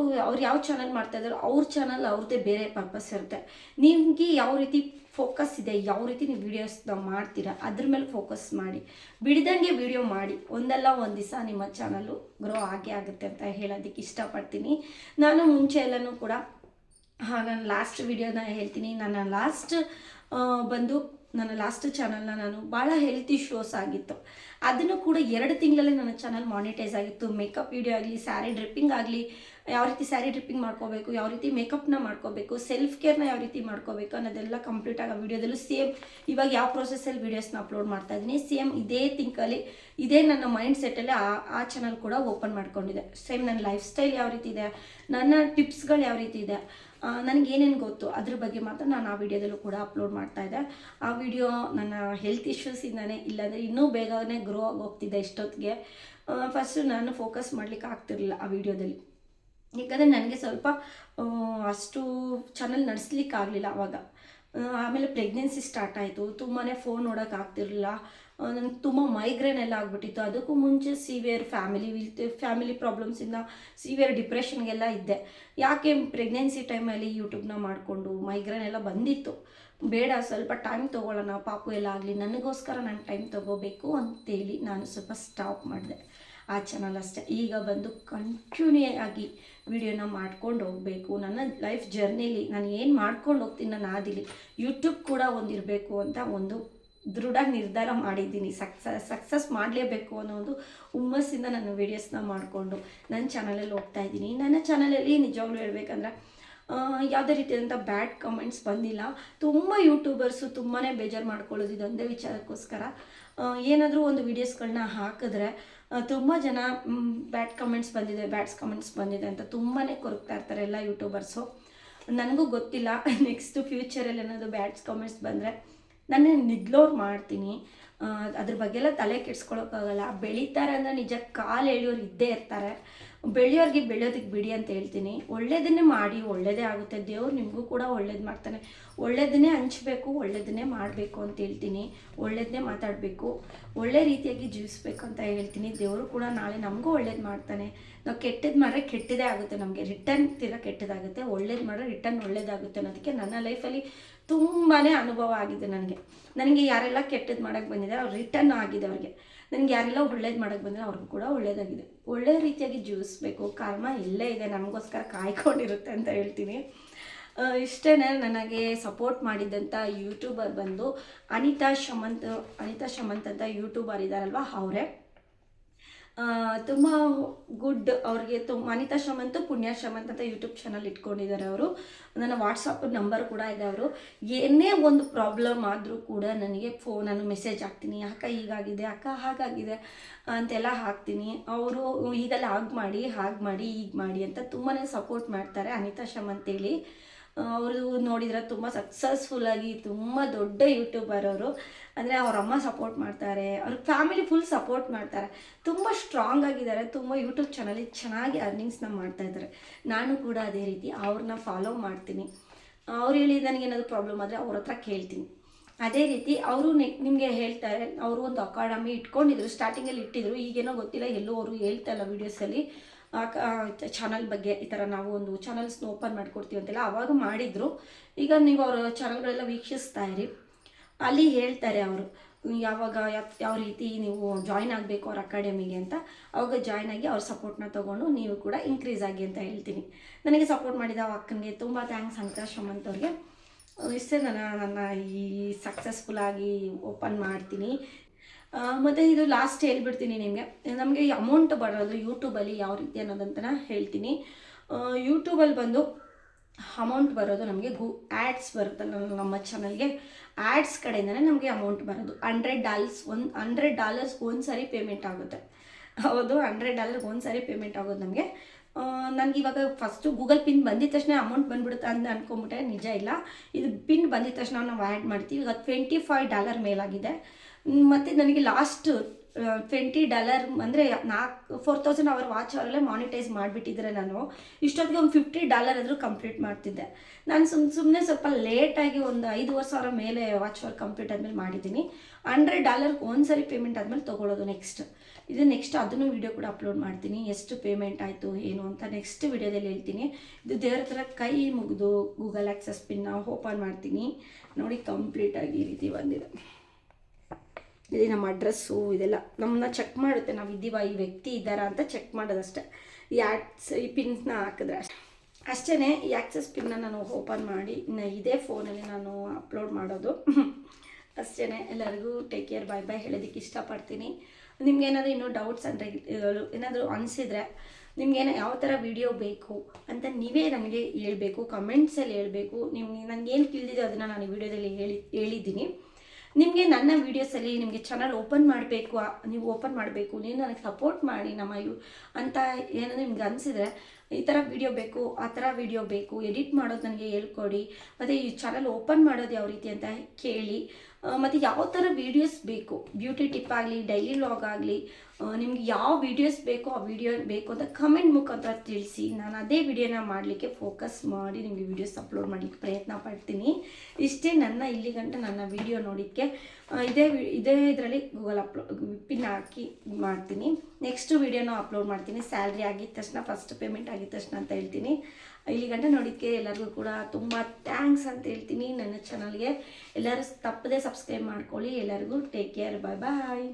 ಯಾವ ಚಾನಲ್ ಮಾಡ್ತಾಯಿದ್ದಾರೋ ಅವ್ರ ಚಾನಲ್ ಅವ್ರದ್ದೇ ಬೇರೆ ಪರ್ಪಸ್ ಇರುತ್ತೆ. ನಿಮಗೆ ಯಾವ ರೀತಿ ಫೋಕಸ್ ಇದೆ, ಯಾವ ರೀತಿ ನೀವು ವೀಡಿಯೋಸ್ನ ಮಾಡ್ತೀರಾ ಅದ್ರ ಮೇಲೆ ಫೋಕಸ್ ಮಾಡಿ. ಬಿಡ್ದಂಗೆ ವೀಡಿಯೋ ಮಾಡಿ, ಒಂದಲ್ಲ ಒಂದು ದಿವಸ ನಿಮ್ಮ ಚಾನಲ್ಲು ಗ್ರೋ ಆಗೇ ಆಗುತ್ತೆ ಅಂತ ಹೇಳೋದಕ್ಕೆ ಇಷ್ಟಪಡ್ತೀನಿ. ನಾನು ಮುಂಚೆ ಎಲ್ಲನೂ ಕೂಡ ನಾನು ಲಾಸ್ಟ್ ವಿಡಿಯೋನ ಹೇಳ್ತೀನಿ. ನನ್ನ ಲಾಸ್ಟ್ ಚಾನಲ್ನ ನಾನು ಭಾಳ ಹೆಲ್ತ್ ಇಶ್ಯೂಸ್ ಆಗಿತ್ತು. ಅದನ್ನು ಕೂಡ 2 ತಿಂಗಳಲ್ಲೇ ನನ್ನ ಚಾನಲ್ ಮಾನಿಟೈಸ್ ಆಗಿತ್ತು. ಮೇಕಪ್ ವಿಡಿಯೋ ಆಗಲಿ, ಸ್ಯಾರಿ ಡ್ರಿಪ್ಪಿಂಗ್ ಆಗಲಿ, ಯಾವ ರೀತಿ ಸ್ಯಾರಿ ಡ್ರಿಪ್ಪಿಂಗ್ ಮಾಡ್ಕೋಬೇಕು, ಯಾವ ರೀತಿ ಮೇಕಪ್ನ ಮಾಡ್ಕೋಬೇಕು, ಸೆಲ್ಫ್ ಕೇರ್ನ ಯಾವ ರೀತಿ ಮಾಡ್ಕೋಬೇಕು ಅನ್ನೋದೆಲ್ಲ ಕಂಪ್ಲೀಟಾಗಿ ಆ ವಿಡಿಯೋದಲ್ಲೂ ಸೇಮ್ ಇವಾಗ ಯಾವ ಪ್ರೊಸೆಸ್ಸಲ್ಲಿ ವೀಡಿಯೋಸ್ನ ಅಪ್ಲೋಡ್ ಮಾಡ್ತಾಯಿದ್ದೀನಿ ಸೇಮ್ ಇದೇ ಥಿಂಕಲ್ಲಿ, ಇದೇ ನನ್ನ ಮೈಂಡ್ ಸೆಟ್ಟಲ್ಲಿ ಆ ಚಾನಲ್ ಕೂಡ ಓಪನ್ ಮಾಡ್ಕೊಂಡಿದೆ. ಸೇಮ್ ನನ್ನ ಲೈಫ್ ಸ್ಟೈಲ್ ಯಾವ ರೀತಿ ಇದೆ, ನನ್ನ ಟಿಪ್ಸ್ಗಳು ಯಾವ ರೀತಿ ಇದೆ, ನನಗೇನೇನು ಗೊತ್ತು ಅದ್ರ ಬಗ್ಗೆ ಮಾತ್ರ ನಾನು ಆ ವಿಡಿಯೋದಲ್ಲೂ ಕೂಡ ಅಪ್ಲೋಡ್ ಮಾಡ್ತಾಯಿದ್ದೆ. ಆ ವಿಡಿಯೋ ನನ್ನ ಹೆಲ್ತ್ ಇಶ್ಯೂಸಿಂದಾನೇ, ಇಲ್ಲಾಂದರೆ ಇನ್ನೂ ಬೇಗನೆ ಗ್ರೋ ಆಗಿ ಹೋಗ್ತಿದ್ದೆ. ಇಷ್ಟೊತ್ತಿಗೆ ಫಸ್ಟು ನಾನು ಫೋಕಸ್ ಮಾಡಲಿಕ್ಕೆ ಆಗ್ತಿರಲಿಲ್ಲ ಆ ವಿಡಿಯೋದಲ್ಲಿ. ಯಾಕಂದರೆ ನನಗೆ ಸ್ವಲ್ಪ ಅಷ್ಟು ಚಾನಲ್ ನಡೆಸ್ಲಿಕ್ಕಾಗಲಿಲ್ಲ ಆವಾಗ. ಆಮೇಲೆ ಪ್ರೆಗ್ನೆನ್ಸಿ ಸ್ಟಾರ್ಟ್ ಆಯಿತು, ತುಂಬಾ ಫೋನ್ ನೋಡೋಕ್ಕಾಗ್ತಿರಲಿಲ್ಲ. ನನಗೆ ತುಂಬ ಮೈಗ್ರೇನ್ ಎಲ್ಲ ಆಗಿಬಿಟ್ಟಿತ್ತು. ಅದಕ್ಕೂ ಮುಂಚೆ ಸಿವಿಯರ್ ಫ್ಯಾಮಿಲಿ ಪ್ರಾಬ್ಲಮ್ಸಿಂದ ಸಿವಿಯರ್ ಡಿಪ್ರೆಷನ್ಗೆಲ್ಲ ಇದ್ದೆ. ಯಾಕೆ ಪ್ರೆಗ್ನೆನ್ಸಿ ಟೈಮಲ್ಲಿ ಯೂಟ್ಯೂಬ್ನ ಮಾಡಿಕೊಂಡು ಮೈಗ್ರೇನ್ ಎಲ್ಲ ಬಂದಿತ್ತು. ಬೇಡ, ಸ್ವಲ್ಪ ಟೈಮ್ ತೊಗೊಳ್ಳೋಣ, ಪಾಪು ಎಲ್ಲ ಆಗಲಿ, ನನಗೋಸ್ಕರ ನಾನು ಟೈಮ್ ತೊಗೋಬೇಕು ಅಂತೇಳಿ ನಾನು ಸ್ವಲ್ಪ ಸ್ಟಾಪ್ ಮಾಡಿದೆ ಆ ಚಾನಲ್ ಅಷ್ಟೇ. ಈಗ ಬಂದು ಕಂಟಿನ್ಯೂ ಆಗಿ ವಿಡಿಯೋನ ಮಾಡ್ಕೊಂಡು ಹೋಗಬೇಕು. ನನ್ನ ಲೈಫ್ ಜರ್ನಿಲಿ ನಾನು ಏನು ಮಾಡ್ಕೊಂಡು ಹೋಗ್ತೀನಿ ನನ್ನ ಹಾದಿಲಿ ಯೂಟ್ಯೂಬ್ ಕೂಡ ಒಂದಿರಬೇಕು ಅಂತ ಒಂದು ದೃಢ ನಿರ್ಧಾರ ಮಾಡಿದ್ದೀನಿ. ಸಕ್ಸಸ್ ಮಾಡಲೇಬೇಕು ಅನ್ನೋ ಒಂದು ಹುಮ್ಮಸ್ಸಿಂದ ನಾನು ವೀಡಿಯೋಸ್ನ ಮಾಡಿಕೊಂಡು ನನ್ನ ಚಾನಲಲ್ಲಿ ಹೋಗ್ತಾಯಿದ್ದೀನಿ. ನನ್ನ ಚಾನಲಲ್ಲಿ ನಿಜವಾಗ್ಲೂ ಹೇಳ್ಬೇಕಂದ್ರೆ ಯಾವುದೇ ರೀತಿಯಾದಂಥ ಬ್ಯಾಡ್ ಕಮೆಂಟ್ಸ್ ಬಂದಿಲ್ಲ. ತುಂಬ ಯೂಟ್ಯೂಬರ್ಸು ತುಂಬಾ ಬೇಜಾರು ಮಾಡ್ಕೊಳ್ಳೋದು ಇದೊಂದೇ ವಿಚಾರಕ್ಕೋಸ್ಕರ. ಏನಾದರೂ ಒಂದು ವೀಡಿಯೋಸ್ಗಳನ್ನ ಹಾಕಿದ್ರೆ ತುಂಬ ಜನ ಬ್ಯಾಡ್ಸ್ ಕಮೆಂಟ್ಸ್ ಬಂದಿದೆ ಅಂತ ತುಂಬಾ ಕೊರಗ್ತಾ ಇರ್ತಾರೆ ಎಲ್ಲ ಯೂಟ್ಯೂಬರ್ಸು. ನನಗೂ ಗೊತ್ತಿಲ್ಲ, ನೆಕ್ಸ್ಟ್ ಫ್ಯೂಚರಲ್ಲಿ ಏನಾದರೂ ಬ್ಯಾಡ್ಸ್ ಕಮೆಂಟ್ಸ್ ಬಂದರೆ ನಾನು ಇಗ್ನೋರ್ ಮಾಡ್ತೀನಿ. ಅದ್ರ ಬಗ್ಗೆ ಎಲ್ಲ ತಲೆ ಕೆಡ್ಸ್ಕೊಳಕ್ಕಾಗಲ್ಲ. ಬೆಳೀತಾರೆ ಅಂದರೆ ನಿಜ ಕಾಲು ಎಳೆಯೋರು ಇದ್ದೇ ಇರ್ತಾರೆ. ಬೆಳೆಯೋದಕ್ಕೆ ಬಿಡಿ ಅಂತ ಹೇಳ್ತೀನಿ. ಒಳ್ಳೇದನ್ನೇ ಮಾಡಿ, ಒಳ್ಳೇದೇ ಆಗುತ್ತೆ. ದೇವ್ರು ನಿಮಗೂ ಕೂಡ ಒಳ್ಳೇದು ಮಾಡ್ತಾನೆ. ಒಳ್ಳೇದನ್ನೇ ಹಂಚ್ಬೇಕು, ಒಳ್ಳೇದನ್ನೇ ಮಾಡಬೇಕು ಅಂತ ಹೇಳ್ತೀನಿ. ಒಳ್ಳೇದನ್ನೇ ಮಾತಾಡಬೇಕು, ಒಳ್ಳೆ ರೀತಿಯಾಗಿ ಜೀವಿಸ್ಬೇಕು ಅಂತ ಹೇಳ್ತೀನಿ. ದೇವರು ಕೂಡ ನಾಳೆ ನಮಗೂ ಒಳ್ಳೇದು ಮಾಡ್ತಾನೆ. ನಾವು ಕೆಟ್ಟದ್ದು ಮಾಡಿದ್ರೆ ಕೆಟ್ಟದೇ ಆಗುತ್ತೆ, ನಮಗೆ ರಿಟರ್ನ್ ಕೆಟ್ಟದಾಗುತ್ತೆ. ಒಳ್ಳೇದು ಮಾಡಿದ್ರೆ ರಿಟರ್ನ್ ಒಳ್ಳೇದಾಗುತ್ತೆ ಅನ್ನೋದಕ್ಕೆ ನನ್ನ ಲೈಫಲ್ಲಿ ತುಂಬಾ ಅನುಭವ ಆಗಿದೆ. ನನಗೆ ಯಾರೆಲ್ಲ ಕೆಟ್ಟದ್ದು ಮಾಡೋಕ್ಕೆ ಬಂದಿದೆ ಅವ್ರು ರಿಟರ್ನ್ ಆಗಿದೆ ಅವ್ರಿಗೆ. ನನಗೆ ಯಾರೆಲ್ಲ ಒಳ್ಳೇದು ಮಾಡೋಕ್ಕೆ ಬಂದರೆ ಅವ್ರಿಗೂ ಕೂಡ ಒಳ್ಳೇದಾಗಿದೆ. ಒಳ್ಳೆ ರೀತಿಯಾಗಿ ಜೀವಿಸ್ಬೇಕು, ಕರ್ಮ ಇಲ್ಲೇ ಇದೆ, ನಮಗೋಸ್ಕರ ಕಾಯ್ಕೊಂಡಿರುತ್ತೆ ಅಂತ ಹೇಳ್ತೀನಿ. ಇಷ್ಟೇ. ನನಗೆ ಸಪೋರ್ಟ್ ಮಾಡಿದ್ದಂಥ ಯೂಟ್ಯೂಬರ್ ಬಂದು ಅನಿತಾ ಶಮಂತ್ ಅಂತ ಯೂಟ್ಯೂಬರ್ ಇದ್ದಾರಲ್ವ ಅವರೇ. ತುಂಬ ಗುಡ್. ಅವ್ರಿಗೆ ಅನಿತಾ ಶಮಂತ್, ಪುಣ್ಯ ಶಮಂತ್ ಅಂತ ಯೂಟ್ಯೂಬ್ ಚಾನಲ್ ಇಟ್ಕೊಂಡಿದ್ದಾರೆ ಅವರು. ನನ್ನ ವಾಟ್ಸಪ್ ನಂಬರ್ ಕೂಡ ಇದೆ. ಅವರು ಏನೇ ಒಂದು ಪ್ರಾಬ್ಲಮ್ ಆದರೂ ಕೂಡ ನನಗೆ ನಾನು ಮೆಸೇಜ್ ಹಾಕ್ತೀನಿ, ಅಕ್ಕ ಹೀಗಾಗಿದೆ, ಅಕ್ಕ ಹಾಗಾಗಿದೆ ಅಂತೆಲ್ಲ ಹಾಕ್ತೀನಿ. ಅವರು ಈಗೆಲ್ಲ ಹಾಗೆ ಮಾಡಿ ಈಗ ಮಾಡಿ ಅಂತ ತುಂಬಾ ಸಪೋರ್ಟ್ ಮಾಡ್ತಾರೆ. ಅನಿತಾ ಶಮಂತ್ ಹೇಳಿ ಅವರು ನೋಡಿದ್ರೆ ತುಂಬ ಸಕ್ಸಸ್ಫುಲ್ಲಾಗಿ ತುಂಬ ದೊಡ್ಡ ಯೂಟ್ಯೂಬರ್ ಅವರು. ಅಂದರೆ ಅವ್ರ ಅಮ್ಮ ಸಪೋರ್ಟ್ ಮಾಡ್ತಾರೆ, ಅವ್ರ ಫ್ಯಾಮಿಲಿ ಫುಲ್ ಸಪೋರ್ಟ್ ಮಾಡ್ತಾರೆ. ತುಂಬ ಸ್ಟ್ರಾಂಗ್ ಆಗಿದ್ದಾರೆ. ತುಂಬ ಯೂಟ್ಯೂಬ್ ಚಾನಲಿ ಚೆನ್ನಾಗಿ ಅರ್ನಿಂಗ್ಸ್ನ ಮಾಡ್ತಾಯಿದ್ದಾರೆ. ನಾನು ಕೂಡ ಅದೇ ರೀತಿ ಅವ್ರನ್ನ ಫಾಲೋ ಮಾಡ್ತೀನಿ. ಅವ್ರು ಹೇಳಿ ನನಗೇನಾದರೂ ಪ್ರಾಬ್ಲಮ್ ಆದರೆ ಅವ್ರ ಹತ್ರ ಕೇಳ್ತೀನಿ. ಅದೇ ರೀತಿ ಅವರು ನಿಮಗೆ ಹೇಳ್ತಾರೆ, ಅವರು ಒಂದು ಅಕಾಡೆಮಿ ಇಟ್ಕೊಂಡಿದ್ರು, ಸ್ಟಾರ್ಟಿಂಗಲ್ಲಿ ಇಟ್ಟಿದ್ರು, ಈಗೇನೋ ಗೊತ್ತಿಲ್ಲ, ಎಲ್ಲೂ ಅವರು ಹೇಳ್ತಾ ಇಲ್ಲ ವೀಡಿಯೋಸಲ್ಲಿ ಚಾನಲ್ ಬಗ್ಗೆ ಈ ಥರ ನಾವು ಒಂದು ಚಾನಲ್ಸ್ನ ಓಪನ್ ಮಾಡಿಕೊಡ್ತೀವಿ ಅಂತೆಲ್ಲ ಆವಾಗ ಮಾಡಿದರು. ಈಗ ನೀವು ಅವರ ಚಾನಲ್ಗಳೆಲ್ಲ ವೀಕ್ಷಿಸ್ತಾ ಇರಿ, ಅಲ್ಲಿ ಹೇಳ್ತಾರೆ ಅವರು ಯಾವಾಗ ಯಾವ ರೀತಿ ನೀವು ಜಾಯ್ನ್ ಆಗಬೇಕು ಅವ್ರ ಅಕಾಡೆಮಿಗೆ ಅಂತ. ಅವಾಗ ಜಾಯ್ನ್ ಆಗಿ ಅವ್ರ ಸಪೋರ್ಟ್ನ ತೊಗೊಂಡು ನೀವು ಕೂಡ ಇನ್ಕ್ರೀಸ್ ಆಗಿ ಅಂತ ಹೇಳ್ತೀನಿ. ನನಗೆ ಸಪೋರ್ಟ್ ಮಾಡಿದ ಅಕ್ಕನಿಗೆ ತುಂಬ ಥ್ಯಾಂಕ್ಸ್ ಅಂತ ಶಮಂತ್ ಅವ್ರಿಗೆ. ಇಷ್ಟೇ ನನ್ನ ಈ ಸಕ್ಸಸ್ಫುಲ್ಲಾಗಿ ಓಪನ್ ಮಾಡ್ತೀನಿ. ಮತ್ತು ಇದು ಲಾಸ್ಟ್ ಹೇಳ್ಬಿಡ್ತೀನಿ ನಿಮಗೆ, ನಮಗೆ ಅಮೌಂಟ್ ಬರೋದು ಯೂಟ್ಯೂಬಲ್ಲಿ ಯಾವ ರೀತಿ ಅನ್ನೋದಂತ ಹೇಳ್ತೀನಿ. ಯೂಟ್ಯೂಬಲ್ಲಿ ಬಂದು ಅಮೌಂಟ್ ಬರೋದು ನಮಗೆ ಆ್ಯಡ್ಸ್ ಬರುತ್ತಲ್ಲ ನಮ್ಮ ಚಾನಲ್ಗೆ, ಆ್ಯಡ್ಸ್ ಕಡೆಯಿಂದನೇ ನಮಗೆ ಅಮೌಂಟ್ ಬರೋದು. $100 ಒಂದು ಸಾರಿ ಪೇಮೆಂಟ್ ಆಗುತ್ತೆ. ಹೌದು, $100 ಒಂದು ಸಾರಿ ಪೇಮೆಂಟ್ ಆಗೋದು ನಮಗೆ. ನನಗೆ ಇವಾಗ ಫಸ್ಟು ಗೂಗಲ್ ಪಿನ್ ಬಂದಿದ ತಕ್ಷಣ ಅಮೌಂಟ್ ಬಂದ್ಬಿಡುತ್ತೆ ಅಂತ ಅನ್ಕೊಂಬಿಟ್ಟೆ, ನಿಜ ಇಲ್ಲ. ಇದು ಪಿನ್ ಬಂದಿದ ತಕ್ಷಣ ನಾವು ಆ್ಯಡ್ ಮಾಡ್ತೀವಿ. ಈಗ $25 ಮೇಲಾಗಿದೆ. ಮತ್ತು ನನಗೆ ಲಾಸ್ಟ್ $20 ಅಂದರೆ 4000 ಅವರ್ ವಾಚ್ ಅವರಲ್ಲೇ ಮಾನಿಟೈಸ್ ಮಾಡಿಬಿಟ್ಟಿದ್ರೆ ನಾನು ಇಷ್ಟೊತ್ತಿಗೆ ಒಂದು $50 ಆದರೂ ಕಂಪ್ಲೀಟ್ ಮಾಡ್ತಿದ್ದೆ. ನಾನು ಸುಮ್ಮನೆ ಸ್ವಲ್ಪ ಲೇಟಾಗಿ ಒಂದು 5,000 ಮೇಲೆ ವಾಚ್ ಅವರ್ ಕಂಪ್ಲೀಟ್ ಆದಮೇಲೆ ಮಾಡಿದ್ದೀನಿ. $100 ಒಂದು ಸರಿ ಪೇಮೆಂಟ್ ಆದಮೇಲೆ ತೊಗೊಳ್ಳೋದು ನೆಕ್ಸ್ಟ್ ಅದನ್ನು ವೀಡಿಯೋ ಕೂಡ ಅಪ್ಲೋಡ್ ಮಾಡ್ತೀನಿ. ಎಷ್ಟು ಪೇಮೆಂಟ್ ಆಯಿತು ಏನು ಅಂತ ನೆಕ್ಸ್ಟ್ ವೀಡಿಯೋದಲ್ಲಿ ಹೇಳ್ತೀನಿ. ಇದು ದೇವ್ರ ಥರ ಕೈ ಮುಗಿದು ಗೂಗಲ್ ಆಕ್ಸೆಸ್ ಪಿನ್ನ ಓಪನ್ ಮಾಡ್ತೀನಿ. ನೋಡಿ, ಕಂಪ್ಲೀಟಾಗಿ ಈ ರೀತಿ ಬಂದಿದೆ. ಇದು ನಮ್ಮ ಅಡ್ರೆಸ್ಸು ಇದೆಲ್ಲ ನಮ್ಮನ್ನ ಚೆಕ್ ಮಾಡುತ್ತೆ, ನಾವು ಇದ್ದೀವ, ಈ ವ್ಯಕ್ತಿ ಇದ್ದಾರಾ ಅಂತ ಚೆಕ್ ಮಾಡೋದಷ್ಟೇ. ಈ ಪಿನ್ನ ಹಾಕಿದ್ರೆ ಅಷ್ಟೇ. ಈ ಆಕ್ಸೆಸ್ ಪಿನ್ನ ನಾನು ಓಪನ್ ಮಾಡಿ ಇದೇ ಫೋನಲ್ಲಿ ನಾನು ಅಪ್ಲೋಡ್ ಮಾಡೋದು ಅಷ್ಟೇ. ಎಲ್ಲರಿಗೂ ಟೇಕ್ ಕೇರ್, ಬಾಯ್ ಬಾಯ್ ಹೇಳೋದಕ್ಕೆ ಇಷ್ಟಪಡ್ತೀನಿ. ನಿಮ್ಗೇನಾದರೂ ಇನ್ನೂ ಡೌಟ್ಸ್ ಅಂದರೆ ಏನಾದರೂ ಅನಿಸಿದರೆ, ನಿಮಗೇನೋ ಯಾವ ಥರ ವೀಡಿಯೋ ಬೇಕು ಅಂತ ನೀವೇ ನನಗೆ ಹೇಳ್ಬೇಕು, ಕಮೆಂಟ್ಸಲ್ಲಿ ಹೇಳಬೇಕು. ನನಗೇನು ತಿಳಿದಿದೆ ಅದನ್ನು ನಾನು ವೀಡಿಯೋದಲ್ಲಿ ಹೇಳಿದ್ದೀನಿ. ನಿಮಗೆ ನನ್ನ ವೀಡಿಯೋಸಲ್ಲಿ ನಿಮಗೆ ಚಾನಲ್ ಓಪನ್ ಮಾಡಬೇಕು, ನೀವು ಓಪನ್ ಮಾಡಬೇಕು, ನೀವು ನನಗೆ ಸಪೋರ್ಟ್ ಮಾಡಿ ಅಂತ ಏನಾದರೂ ನಿಮ್ಗೆ ಅನಿಸಿದರೆ, ಈ ಥರ ವೀಡಿಯೋ ಬೇಕು, ಆ ಥರ ವೀಡಿಯೋ ಬೇಕು, ಎಡಿಟ್ ಮಾಡೋದು ನನಗೆ ಹೇಳ್ಕೊಡಿ, ಮತ್ತು ಈ ಚಾನಲ್ ಓಪನ್ ಮಾಡೋದು ಯಾವ ರೀತಿ ಅಂತ ಕೇಳಿ. ಮತ್ತು ಯಾವ ಥರ ವೀಡಿಯೋಸ್ ಬೇಕು, ಬ್ಯೂಟಿ ಟಿಪ್ ಆಗಲಿ, ಡೈಲಿ ವ್ಲಾಗ್ ಆಗಲಿ, ನಿಮ್ಗೆ ಯಾವ ವೀಡಿಯೋಸ್ ಬೇಕೋ ಆ ವಿಡಿಯೋ ಬೇಕು ಅಂತ ಕಮೆಂಟ್ ಮುಖಾಂತರ ತಿಳಿಸಿ. ನಾನು ಅದೇ ವಿಡಿಯೋನ ಮಾಡಲಿಕ್ಕೆ ಫೋಕಸ್ ಮಾಡಿ ನಿಮಗೆ ವೀಡಿಯೋಸ್ ಅಪ್ಲೋಡ್ ಮಾಡಲಿಕ್ಕೆ ಪ್ರಯತ್ನ ಪಡ್ತೀನಿ. ಇಷ್ಟೇ ಇಲ್ಲಿ ಗಂಟ ನನ್ನ ವೀಡಿಯೋ ನೋಡಿದ್ದಕ್ಕೆ. ಇದೇ ಇದರಲ್ಲಿ ಗೂಗಲ್ ಪಿನ್ ಹಾಕಿ ಮಾಡ್ತೀನಿ. ನೆಕ್ಸ್ಟ್ ವೀಡಿಯೋನ ಅಪ್ಲೋಡ್ ಮಾಡ್ತೀನಿ ಸ್ಯಾಲ್ರಿ ಆಗಿದ ತಕ್ಷಣ, ಫಸ್ಟ್ ಪೇಮೆಂಟ್ ಆಗಿದ ತಕ್ಷಣ ಅಂತ ಹೇಳ್ತೀನಿ. ಇಲ್ಲಿ ಗಂಟೆ ನೋಡಿದ್ದಕ್ಕೆ ಎಲ್ಲರಿಗೂ ಕೂಡ ತುಂಬ ಥ್ಯಾಂಕ್ಸ್ ಅಂತ ಹೇಳ್ತೀನಿ. ನನ್ನ ಚಾನಲ್ಗೆ ಎಲ್ಲರೂ ತಪ್ಪದೇ ಸಬ್ಸ್ಕ್ರೈಬ್ ಮಾಡ್ಕೊಳ್ಳಿ. ಎಲ್ಲರಿಗೂ ಟೇಕ್ ಕೇರ್, ಬಾಯ್ ಬಾಯ್.